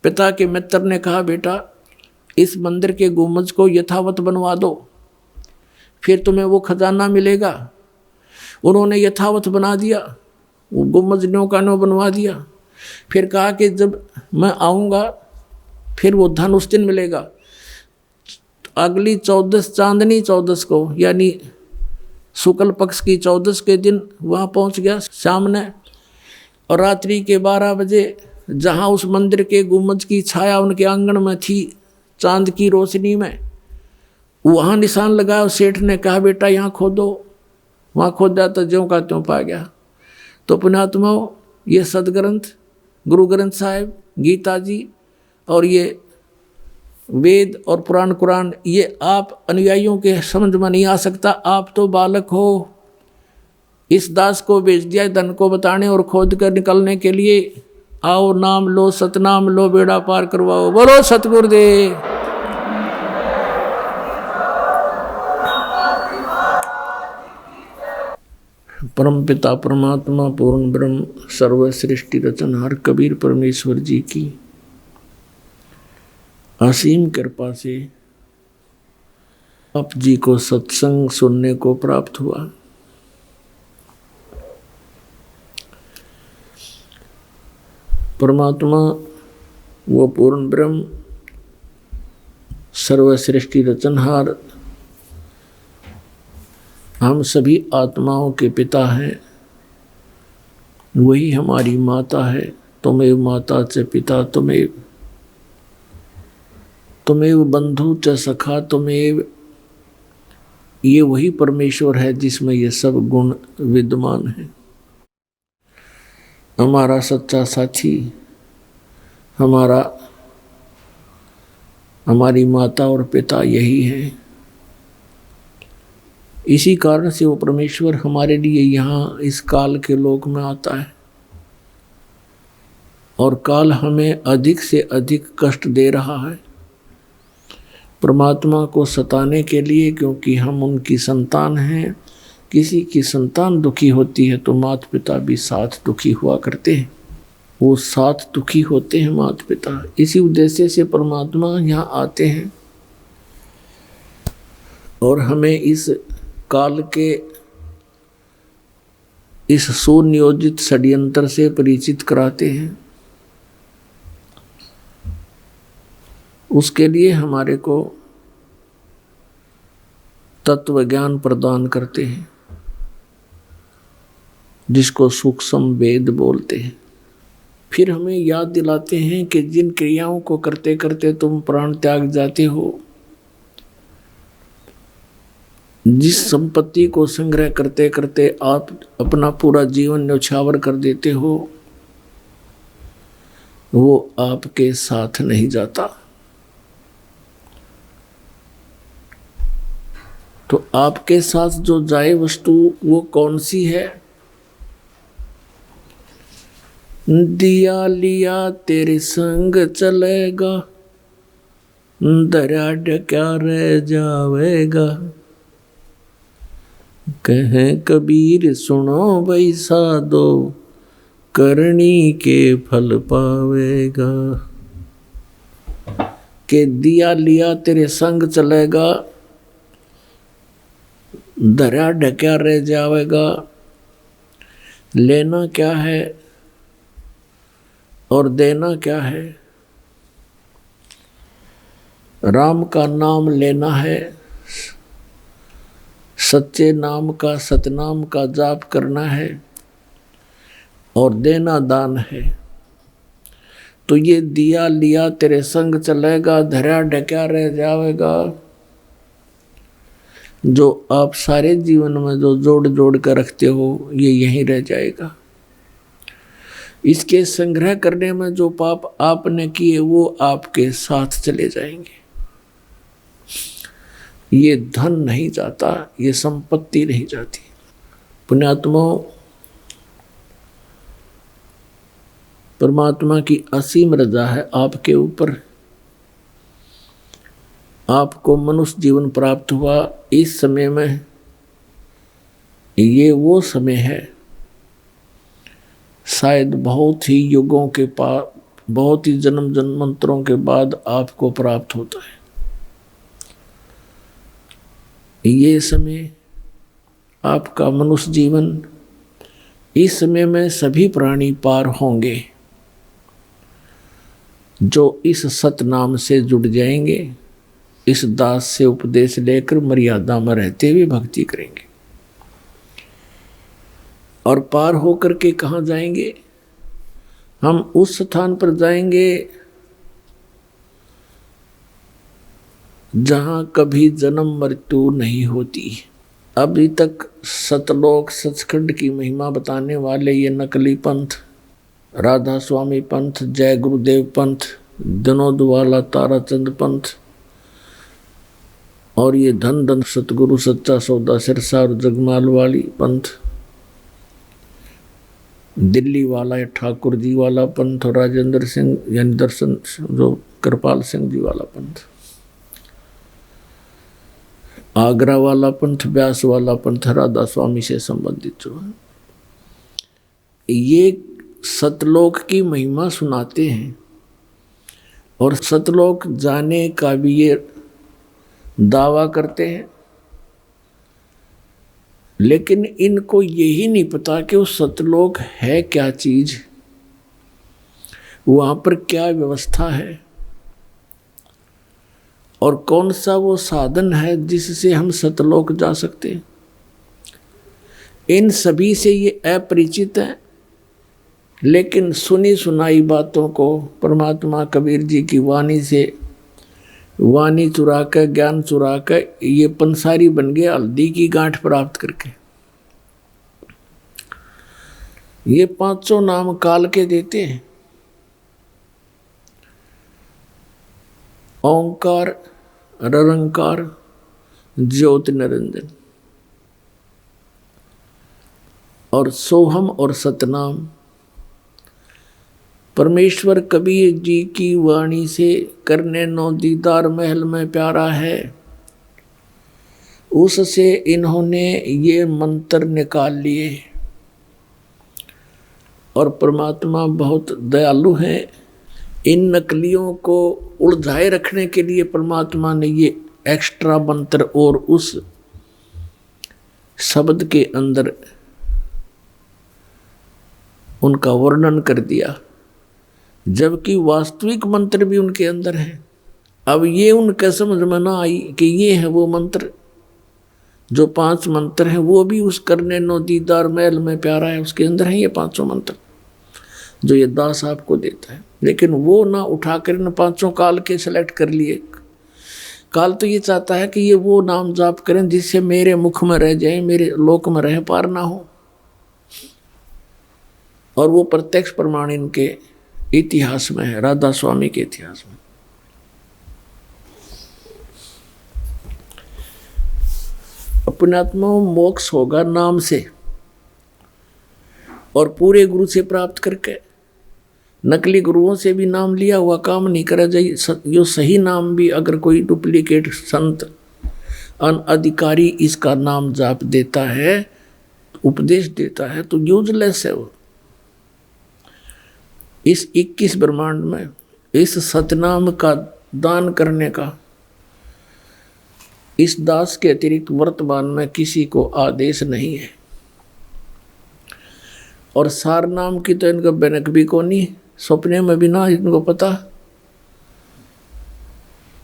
[SPEAKER 2] पिता के मित्र ने कहा बेटा इस मंदिर के गुम्बद को यथावत बनवा दो, फिर तुम्हें वो खजाना मिलेगा। उन्होंने यथावत बना दिया, वो गुम्बद न्यों का न्यों बनवा दिया। फिर कहा कि जब मैं आऊँगा फिर वो धन उस दिन मिलेगा। अगली 14 चांदनी 14 को, यानी शुक्ल पक्ष की 14 के दिन वहाँ पहुँच गया सामने। और रात्रि के 12 बजे जहाँ उस मंदिर के गुम्बद की छाया उनके आंगन में थी चांद की रोशनी में, वहाँ निशान लगाया। सेठ ने कहा बेटा यहाँ खोदो। वहाँ खोदा तो ज्यों का त्यों पा गया। तो पुण्यात्माओं, ये सदग्रंथ गुरु ग्रंथ साहिब, गीता जी और ये वेद और पुराण कुरान, ये आप अनुयायियों के समझ में नहीं आ सकता। आप तो बालक हो। इस दास को भेज दिया धन को बताने और खोद कर निकलने के लिए। आओ नाम लो, सतनाम लो, बेड़ा पार करवाओ। बोलो सतगुरुदेव। परम पिता परमात्मा पूर्ण ब्रह्म सर्व सृष्टि रचनहार कबीर परमेश्वर जी की असीम कृपा से आप जी को सत्संग सुनने को प्राप्त हुआ। परमात्मा वो पूर्ण ब्रह्म सर्व सृष्टि रचनहार हम सभी आत्माओं के पिता हैं, वही हमारी माता है। तुमेव माता च पिता तुमेव बंधु च सखा तुमेव। ये वही परमेश्वर है जिसमें ये सब गुण विद्यमान है। हमारा सच्चा साथी हमारी माता और पिता यही है। इसी कारण से वो परमेश्वर हमारे लिए यहाँ इस काल के लोक में आता है, और काल हमें अधिक से अधिक कष्ट दे रहा है परमात्मा को सताने के लिए, क्योंकि हम उनकी संतान हैं। किसी की संतान दुखी होती है तो माता पिता भी साथ दुखी हुआ करते हैं, वो साथ दुखी होते हैं माता पिता। इसी उद्देश्य से परमात्मा यहाँ आते हैं और हमें इस काल के इस सुनियोजित षड्यंत्र से परिचित कराते हैं। उसके लिए हमारे को तत्व ज्ञान प्रदान करते हैं, जिसको सूक्ष्म वेद बोलते हैं। फिर हमें याद दिलाते हैं कि जिन क्रियाओं को करते करते तुम प्राण त्याग जाते हो, जिस संपत्ति को संग्रह करते करते आप अपना पूरा जीवन न्यौछावर कर देते हो, वो आपके साथ नहीं जाता। तो आपके साथ जो जाए वस्तु वो कौन सी है? दिया लिया तेरे संग चलेगा, दरिया क्या रह जावेगा। कहे कबीर सुनो भाई साधो, करनी के फल पावेगा। के दिया लिया तेरे संग चलेगा, दरिया ढक्या रह जावेगा। लेना क्या है और देना क्या है? राम का नाम लेना है, सच्चे नाम का सतनाम का जाप करना है, और देना दान है। तो ये दिया लिया तेरे संग चलेगा, धरा ढक्या रह जावेगा, जो आप सारे जीवन में जो जोड़ जोड़ कर रखते हो ये यहीं रह जाएगा। इसके संग्रह करने में जो पाप आपने किए वो आपके साथ चले जाएंगे। ये धन नहीं जाता, ये संपत्ति नहीं जाती। पुण्यात्माओं, परमात्मा की असीम रजा है आपके ऊपर। आपको मनुष्य जीवन प्राप्त हुआ इस समय में, ये वो समय है शायद बहुत ही युगों के बहुत ही जन्म जन्मांतरों के बाद आपको प्राप्त होता है। ये समय आपका मनुष्य जीवन, इस समय में सभी प्राणी पार होंगे जो इस सतनाम से जुड़ जाएंगे, इस दास से उपदेश लेकर मर्यादा में रहते हुए भक्ति करेंगे। और पार होकर के कहाँ जाएंगे? हम उस स्थान पर जाएंगे जहाँ कभी जन्म मृत्यु नहीं होती। अभी तक सतलोक सचखंड की महिमा बताने वाले ये नकली पंथ, राधा स्वामी पंथ, जय गुरुदेव पंथ, विनोद वाला ताराचंद पंथ, और ये धन धन सतगुरु सच्चा सौदा सिरसा और जगमाल वाली पंथ, दिल्ली वाला या ठाकुर जी वाला पंथ, और राजेंद्र सिंह यानी दर्शन जो कृपाल सिंह जी वाला पंथ, आगरा वाला पंथ, व्यास वाला पंथ, राधा स्वामी से संबंधित जो है, ये सतलोक की महिमा सुनाते हैं और सतलोक जाने का भी ये दावा करते हैं। लेकिन इनको यही नहीं पता कि वो सतलोक है क्या चीज, वहां पर क्या व्यवस्था है और कौन सा वो साधन है जिससे हम सतलोक जा सकते हैं। इन सभी से ये अपरिचित हैं, लेकिन सुनी सुनाई बातों को परमात्मा कबीर जी की वाणी से, वाणी चुरा कर, ज्ञान चुरा कर ये पंसारी बन गए हल्दी की गांठ प्राप्त करके। ये 500 नाम काल के देते हैं। ओंकार, निरंकार, ज्योति निरंजन और सोहम और सतनाम। परमेश्वर कबीर जी की वाणी से करने नो दीदार महल में प्यारा है, उससे इन्होंने ये मंत्र निकाल लिए। और परमात्मा बहुत दयालु हैं। इन नकलियों को उलझाए रखने के लिए परमात्मा ने ये एक्स्ट्रा मंत्र और उस शब्द के अंदर उनका वर्णन कर दिया, जबकि वास्तविक मंत्र भी उनके अंदर है। अब ये उनके समझ में ना आई कि ये है वो मंत्र, जो 5 मंत्र हैं वो भी उस करने नो दीदार महल में प्यारा है, उसके अंदर है ये 500 मंत्र जो ये दास आपको देता है। लेकिन वो ना उठाकर इन 500 काल के सेलेक्ट कर लिए। काल तो ये चाहता है कि ये वो नाम जाप करें जिससे मेरे मुख में रह जाए, मेरे लोक में रह पार ना हो। और वो प्रत्यक्ष प्रमाण इनके इतिहास में है, राधा स्वामी के इतिहास में। अपने आत्मा मोक्ष होगा नाम से और पूरे गुरु से प्राप्त करके। नकली गुरुओं से भी नाम लिया हुआ काम नहीं करा जाए। जो सही नाम भी अगर कोई डुप्लीकेट संत अनअधिकारी इसका नाम जाप देता है, उपदेश देता है, तो यूजलेस है वो। इस 21 ब्रह्मांड में इस सतनाम का दान करने का इस दास के अतिरिक्त वर्तमान में किसी को आदेश नहीं है। और सार नाम की तो इनका बनक भी को नहीं, सपने में भी ना इनको पता।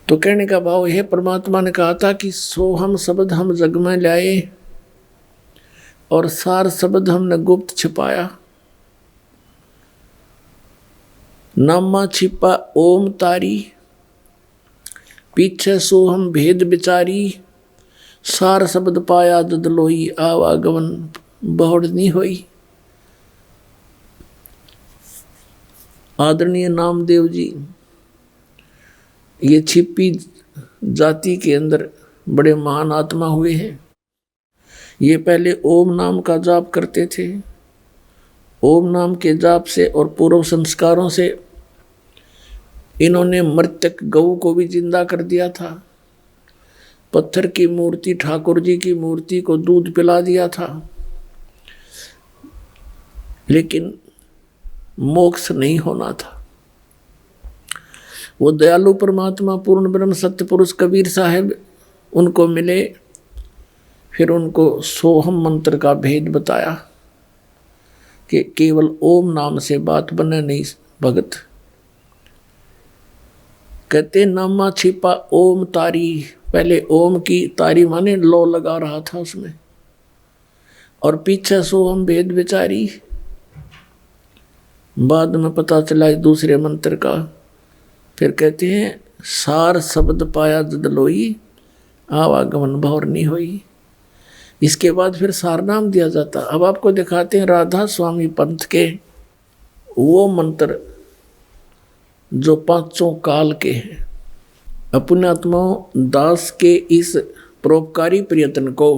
[SPEAKER 2] तो कहने का भाव है, परमात्मा ने कहा था कि सोहम शब्द हम जग में लाए और सार शब्द हमने गुप्त छिपाया। नामा छिपा ओम तारी, पीछे सोहम भेद बिचारी, सार शब्द पाया ददलोई, आवागमन बहुड़ नहीं होई। आदरणीय नामदेव जी ये छिपी जाति के अंदर बड़े महान आत्मा हुए हैं। ये पहले ओम नाम का जाप करते थे। ओम नाम के जाप से और पूर्व संस्कारों से इन्होंने मृतक गऊ को भी जिंदा कर दिया था। पत्थर की मूर्ति, ठाकुर जी की मूर्ति को दूध पिला दिया था। लेकिन मोक्ष नहीं होना था। वो दयालु परमात्मा पूर्ण ब्रह्म सत्य पुरुष कबीर साहब उनको मिले, फिर उनको सोहम मंत्र का भेद बताया कि केवल ओम नाम से बात बने नहीं भगत। कहते नामा छिपा ओम तारी, पहले ओम की तारी माने लो लगा रहा था उसमें, और पीछे सोहम भेद विचारी। बाद में पता चला दूसरे मंत्र का। फिर कहते हैं सार शब्द पाया ददलोई, आवागमन भौर नहीं हुई। इसके बाद फिर सार नाम दिया जाता। अब आपको दिखाते हैं राधा स्वामी पंथ के वो मंत्र जो 500 काल के हैं। अपने आत्माओं दास के इस परोपकारी प्रयत्न को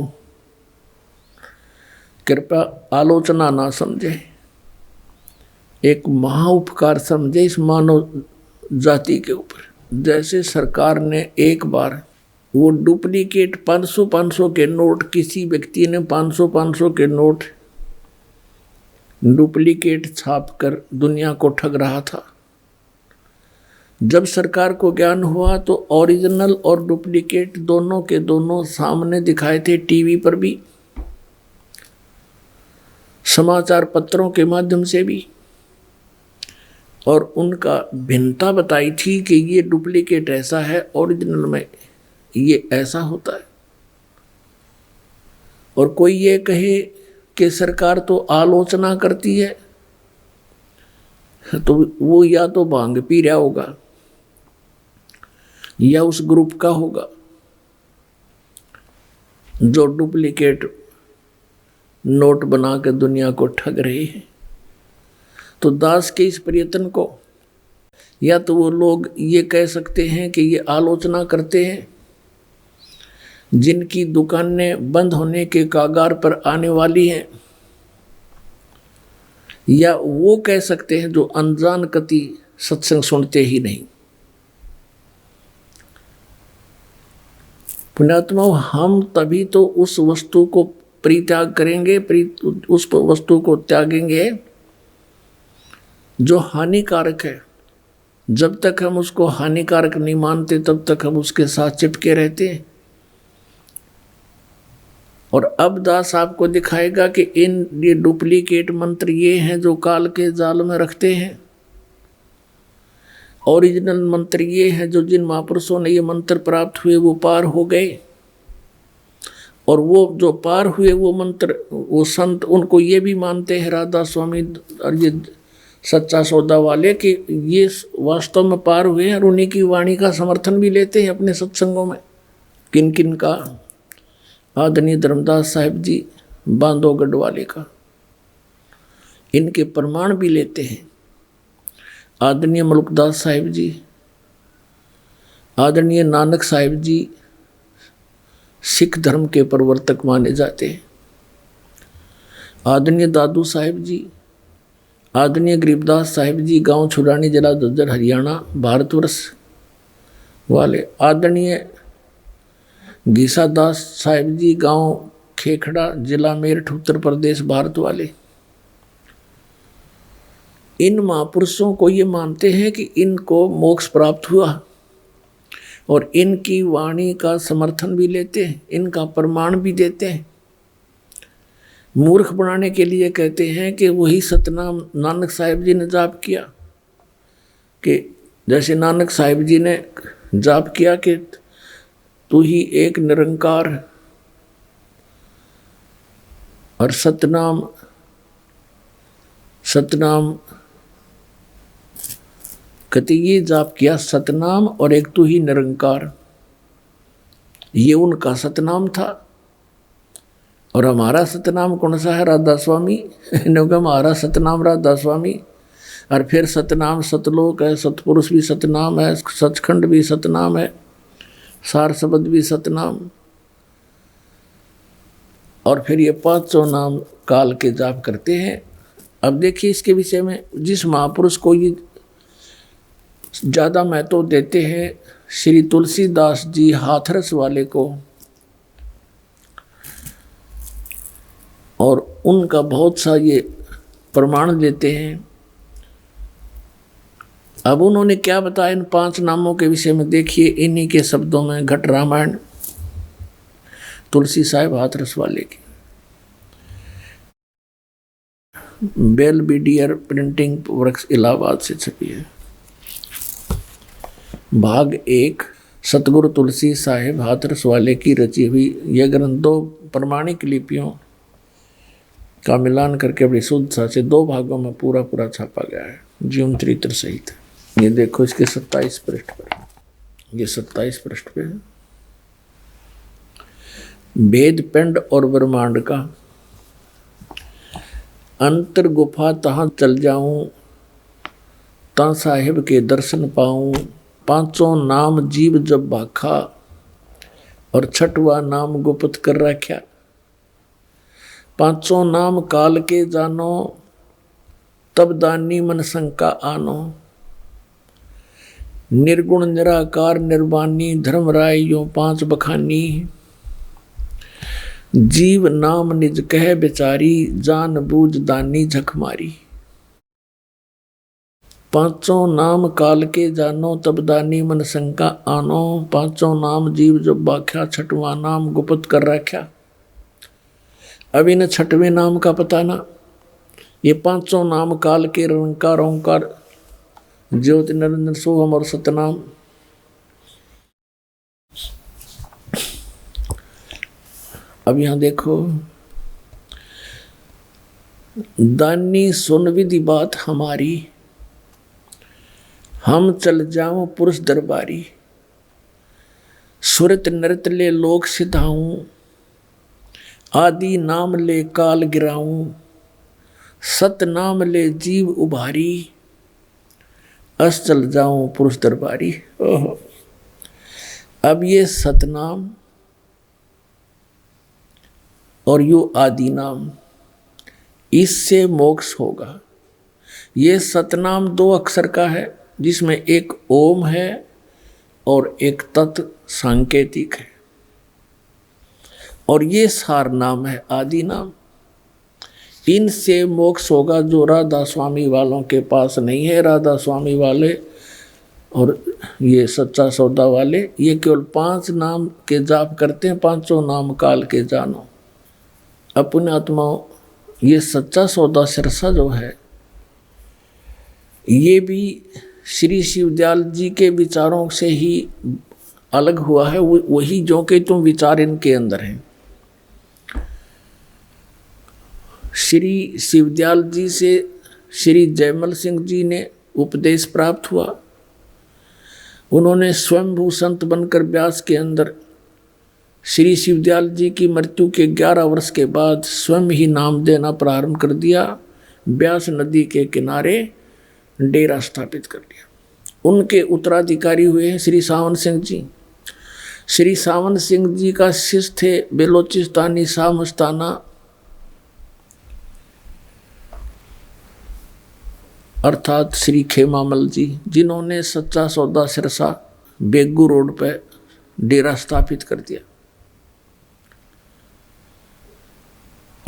[SPEAKER 2] कृपया आलोचना ना समझे, एक महाउपकार समझे इस मानव जाति के ऊपर। जैसे सरकार ने एक बार वो डुप्लीकेट 500 के नोट, किसी व्यक्ति ने 500 के नोट डुप्लीकेट छाप कर दुनिया को ठग रहा था। जब सरकार को ज्ञान हुआ तो ओरिजिनल और डुप्लीकेट दोनों के दोनों सामने दिखाए थे, टीवी पर भी, समाचार पत्रों के माध्यम से भी, और उनका भिन्नता बताई थी कि ये डुप्लीकेट ऐसा है, ओरिजिनल में ये ऐसा होता है। और कोई ये कहे कि सरकार तो आलोचना करती है, तो वो या तो भांग पी रहा होगा या उस ग्रुप का होगा जो डुप्लीकेट नोट बना के दुनिया को ठग रहे हैं। तो दास के इस प्रयत्न को या तो वो लोग ये कह सकते हैं कि ये आलोचना करते हैं जिनकी दुकानें बंद होने के कगार पर आने वाली हैं, या वो कह सकते हैं जो अनजान कति सत्संग सुनते ही नहीं। पुण्यात्मा, हम तभी तो उस वस्तु को परित्याग करेंगे, उस वस्तु को त्यागेंगे जो हानिकारक है। जब तक हम उसको हानिकारक नहीं मानते तब तक हम उसके साथ चिपके रहते हैं। और अब दास आपको दिखाएगा कि ये डुप्लीकेट मंत्र ये हैं जो काल के जाल में रखते हैं। ओरिजिनल मंत्र ये हैं जो जिन महापुरुषों ने ये मंत्र प्राप्त हुए वो पार हो गए। और वो जो पार हुए वो मंत्र, वो संत, उनको ये भी मानते हैं राधा स्वामी और ये सच्चा सौदा वाले कि ये वास्तव में पार हुए हैं, और उन्हीं की वाणी का समर्थन भी लेते हैं अपने सत्संगों में। किन किन का? आदरणीय धर्मदास साहिब जी बांधवगढ़ वाले का, इनके प्रमाण भी लेते हैं। आदरणीय मलुकदास साहिब जी, आदरणीय नानक साहिब जी सिख धर्म के प्रवर्तक माने जाते हैं। आदरणीय दादू साहिब जी, आदरणीय गरीबदास साहिब जी गांव छुरानी, जिला झज्जर, हरियाणा, भारतवर्ष वाले। आदरणीय गीसा दास साहिब जी गांव खेखड़ा, जिला मेरठ, उत्तर प्रदेश, भारत वाले। इन महापुरुषों को ये मानते हैं कि इनको मोक्ष प्राप्त हुआ, और इनकी वाणी का समर्थन भी लेते हैं, इनका प्रमाण भी देते हैं। मूर्ख बनाने के लिए कहते हैं कि वही सतनाम नानक साहिब जी ने जाप किया, कि जैसे नानक साहिब जी ने जाप किया कि तू ही एक निरंकार, और सतनाम कहते ये जाप किया, सतनाम और एक तू ही निरंकार, ये उनका सतनाम था। और हमारा सतनाम कौन सा है? राधा स्वामी। इन्होंने हमारा सतनाम राधा स्वामी। और फिर सतनाम सतलोक है, सतपुरुष भी सतनाम है, सचखंड भी सतनाम है, सार शब्द भी सतनाम। और फिर ये पांचों नाम काल के जाप करते हैं। अब देखिए इसके विषय में जिस महापुरुष को ये ज़्यादा महत्व देते हैं, श्री तुलसीदास जी हाथरस वाले को, और उनका बहुत सा ये प्रमाण देते हैं। अब उन्होंने क्या बताया इन 5 नामों के विषय में, देखिए इन्हीं के शब्दों में, घट रामायण तुलसी साहिब हाथरस वाले की, बेलबीडियर प्रिंटिंग वर्क्स इलाहाबाद से छपी है। भाग 1 सतगुरु तुलसी साहिब हाथरस वाले की रची हुई यह ग्रंथ 2 प्रमाणिक लिपियों का मिलान करके अपनी शुद्ध सा से 2 भागों में पूरा छापा गया है, जीवन चरित्र सहित। ये देखो इसके 27 पृष्ठ पर, ये 27 पृष्ठ पे है। वेद पिंड और ब्रह्मांड का अंतर गुफा तहाँ चल जाऊं, ता साहिब के दर्शन पाऊं। 5 नाम जीव जब भाखा, और 6वां नाम गुप्त कर रख्या। 5 नाम काल के जानो, तब दानी मन शंका आनो। निर्गुण निराकार निर्वाणी, धर्म राय यो 5 बखानी। जीव नाम निज कह बेचारी, जान बूझ दानी झक मारी। 5 नाम काल के जानो, तब दानी मन शंका आनो। 5 नाम जीव जब बाख्या, 6वां नाम गुप्त कर रख्या। अब इन 6वें नाम का पता ना, ये 5 नाम काल के निरंकार ओंकार ज्योति निरंजन सोहम और सतनाम। अब यहाँ देखो, दानी सुन विधि बात हमारी, हम चल जाऊं पुरुष दरबारी। सुरत नृत ले लोक सिधाऊं, आदि नाम ले काल गिराऊं। सत नाम ले जीव उभारी, अस चल जाऊं पुरुष दरबारी। ओहो, अब ये सतनाम और यो आदि नाम, इससे मोक्ष होगा। ये सतनाम 2 अक्षर का है, जिसमें एक ओम है और एक तत् सांकेतिक है, और ये सार नाम है आदि नाम। इनसे मोक्ष होगा, जो राधा स्वामी वालों के पास नहीं है। राधा स्वामी वाले और ये सच्चा सौदा वाले, ये केवल 5 नाम के जाप करते हैं, 5 नाम काल के जानो। अपने आत्माओं, ये सच्चा सौदा सिरसा जो है, ये भी श्री शिवदयाल जी के विचारों से ही अलग हुआ है। वही जो कि तुम विचार इनके अंदर हैं। श्री शिवदयाल जी से श्री जयमल सिंह जी ने उपदेश प्राप्त हुआ। उन्होंने स्वयंभू संत बनकर ब्यास के अंदर श्री शिवदयाल जी की मृत्यु के 11 वर्ष के बाद स्वयं ही नाम देना प्रारंभ कर दिया। ब्यास नदी के किनारे डेरा स्थापित कर दिया। उनके उत्तराधिकारी हुए हैं श्री सावन सिंह जी। श्री सावन सिंह जी का शिष्य थे बेलोचिस्तानी शाह मस्ताना, अर्थात श्री खेमामल जी, जिन्होंने सच्चा सौदा सिरसा बेगू रोड पर डेरा स्थापित कर दिया।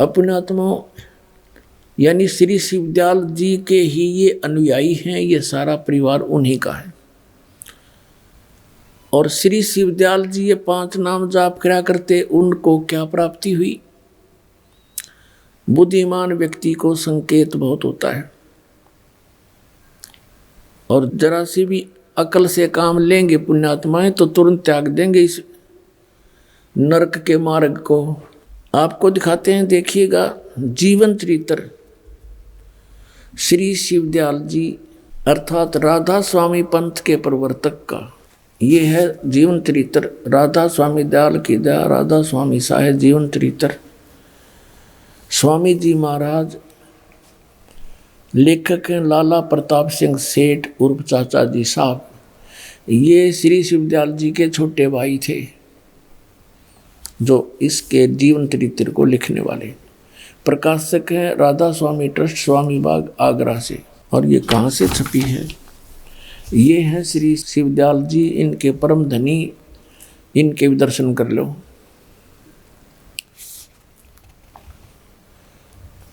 [SPEAKER 2] अपने आत्माओं, यानी श्री शिवदयाल जी के ही ये अनुयायी हैं। ये सारा परिवार उन्हीं का है। और श्री शिवदयाल जी ये 5 नाम जाप करा करते। उनको क्या प्राप्ति हुई? बुद्धिमान व्यक्ति को संकेत बहुत होता है, और जरा सी भी अकल से काम लेंगे पुण्यात्माएं तो तुरंत त्याग देंगे इस नरक के मार्ग को। आपको दिखाते हैं, देखिएगा जीवन चरित्र श्री शिवदयाल जी अर्थात राधा स्वामी पंथ के प्रवर्तक का। ये है जीवन चरित्र राधा स्वामी दयाल की दया, राधा स्वामी साहेब जीवन चरित्र। स्वामी जी महाराज लेखक हैं लाला प्रताप सिंह सेठ उर्फ चाचा जी साहब। ये श्री शिवदयाल जी के छोटे भाई थे, जो इसके जीवन चरित्र को लिखने वाले। प्रकाशक हैं राधा स्वामी ट्रस्ट, स्वामी बाग, आगरा से। और ये कहाँ से छपी है? ये हैं श्री शिवदयाल जी, इनके परम धनी, इनके भी दर्शन कर लो।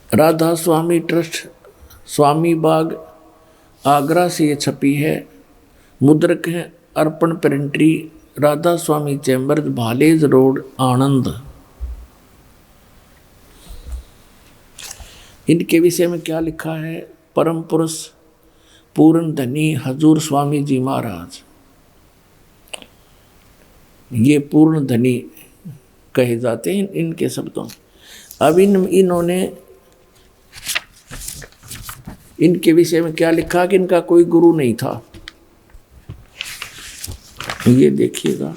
[SPEAKER 2] राधा स्वामी ट्रस्ट, स्वामी बाग, आगरा से ये छपी है। मुद्रक हैं अर्पण प्रिंटरी, राधा स्वामी चैम्बर्स, भालेज रोड, आनंद। इनके विषय में क्या लिखा है? परम पुरुष पूर्ण धनी हजूर स्वामी जी महाराज, ये पूर्ण धनी कहे जाते हैं इनके शब्दों। अब इन्होंने इनके विषय में क्या लिखा कि इनका कोई गुरु नहीं था। ये देखिएगा,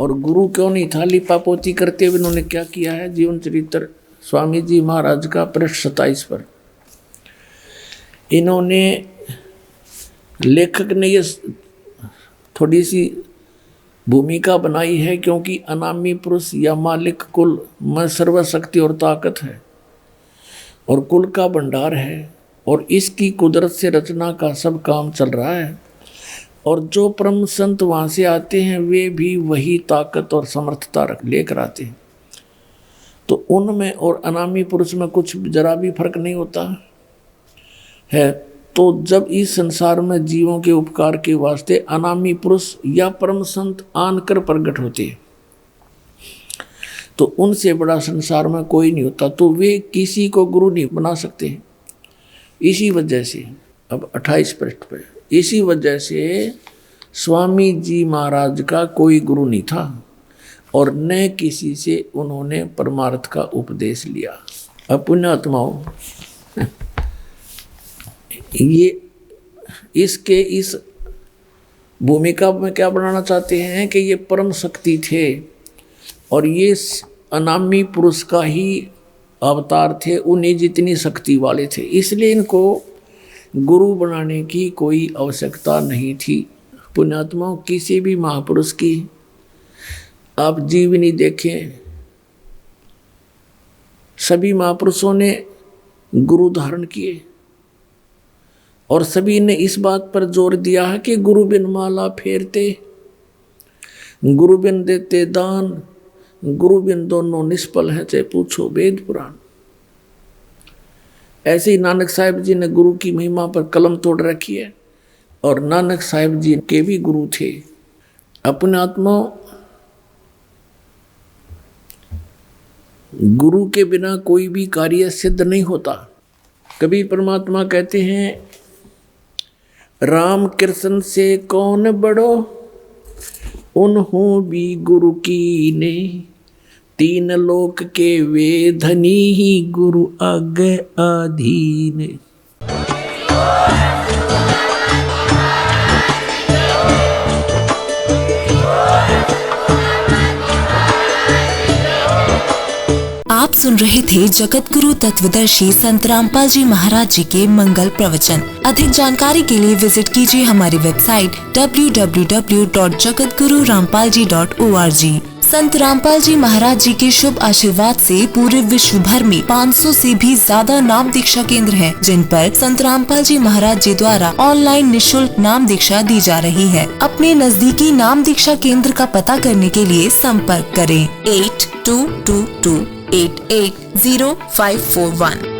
[SPEAKER 2] और गुरु क्यों नहीं था? लिपापोती करते हुए इन्होंने क्या किया है? जीवन चरित्र स्वामी जी महाराज का पृष्ठ 27 पर इन्होंने, लेखक ने ये थोड़ी सी भूमिका बनाई है, क्योंकि अनामी पुरुष या मालिक कुल में सर्वशक्ति और ताकत है, और कुल का भंडार है, और इसकी कुदरत से रचना का सब काम चल रहा है। और जो परम संत वहाँ से आते हैं वे भी वही ताकत और समर्थता लेकर आते हैं। तो उनमें और अनामी पुरुष में कुछ जरा भी फर्क नहीं होता है। तो जब इस संसार में जीवों के उपकार के वास्ते अनामी पुरुष या परम संत आनकर प्रकट होते हैं, तो उनसे बड़ा संसार में कोई नहीं होता। तो वे किसी को गुरु नहीं बना सकते। इसी वजह से अब 28 पृष्ठ पे, इसी वजह से स्वामी जी महाराज का कोई गुरु नहीं था, और न किसी से उन्होंने परमार्थ का उपदेश लिया। पुण्यात्माओं, ये इसके इस भूमिका में क्या बनाना चाहते हैं कि ये परम शक्ति थे और ये अनामी पुरुष का ही अवतार थे, उन्हीं जितनी शक्ति वाले थे, इसलिए इनको गुरु बनाने की कोई आवश्यकता नहीं थी। पुण्यात्माओं, किसी भी महापुरुष की आप जीवनी देखें, सभी महापुरुषों ने गुरु धारण किए और सभी ने इस बात पर जोर दिया है कि गुरु बिन माला फेरते, गुरु बिन देते दान, गुरु बिन दोनों निष्फल हैं, चाहे पूछो वेद पुराण। ऐसे ही नानक साहिब जी ने गुरु की महिमा पर कलम तोड़ रखी है और नानक साहिब जी के भी गुरु थे। अपने आत्मा गुरु के बिना कोई भी कार्य सिद्ध नहीं होता। कभी परमात्मा कहते हैं, राम कृष्ण से कौन बड़ो, उन्हों भी गुरु की ने, तीन लोक के वे धनी ही गुरु आगे अधीन।
[SPEAKER 3] आप सुन रहे थे जगत गुरु तत्वदर्शी संत रामपाल जी महाराज जी के मंगल प्रवचन। अधिक जानकारी के लिए विजिट कीजिए हमारी वेबसाइट www.jagatgururampalji.org। संत रामपाल जी महाराज जी के शुभ आशीर्वाद से पूरे विश्व भर में 500 से भी ज्यादा नाम दीक्षा केंद्र हैं, जिन पर संत रामपाल जी महाराज जी द्वारा ऑनलाइन निशुल्क नाम दीक्षा दी जा रही है। अपने नजदीकी नाम दीक्षा केंद्र का पता करने के लिए संपर्क करें 8222880541।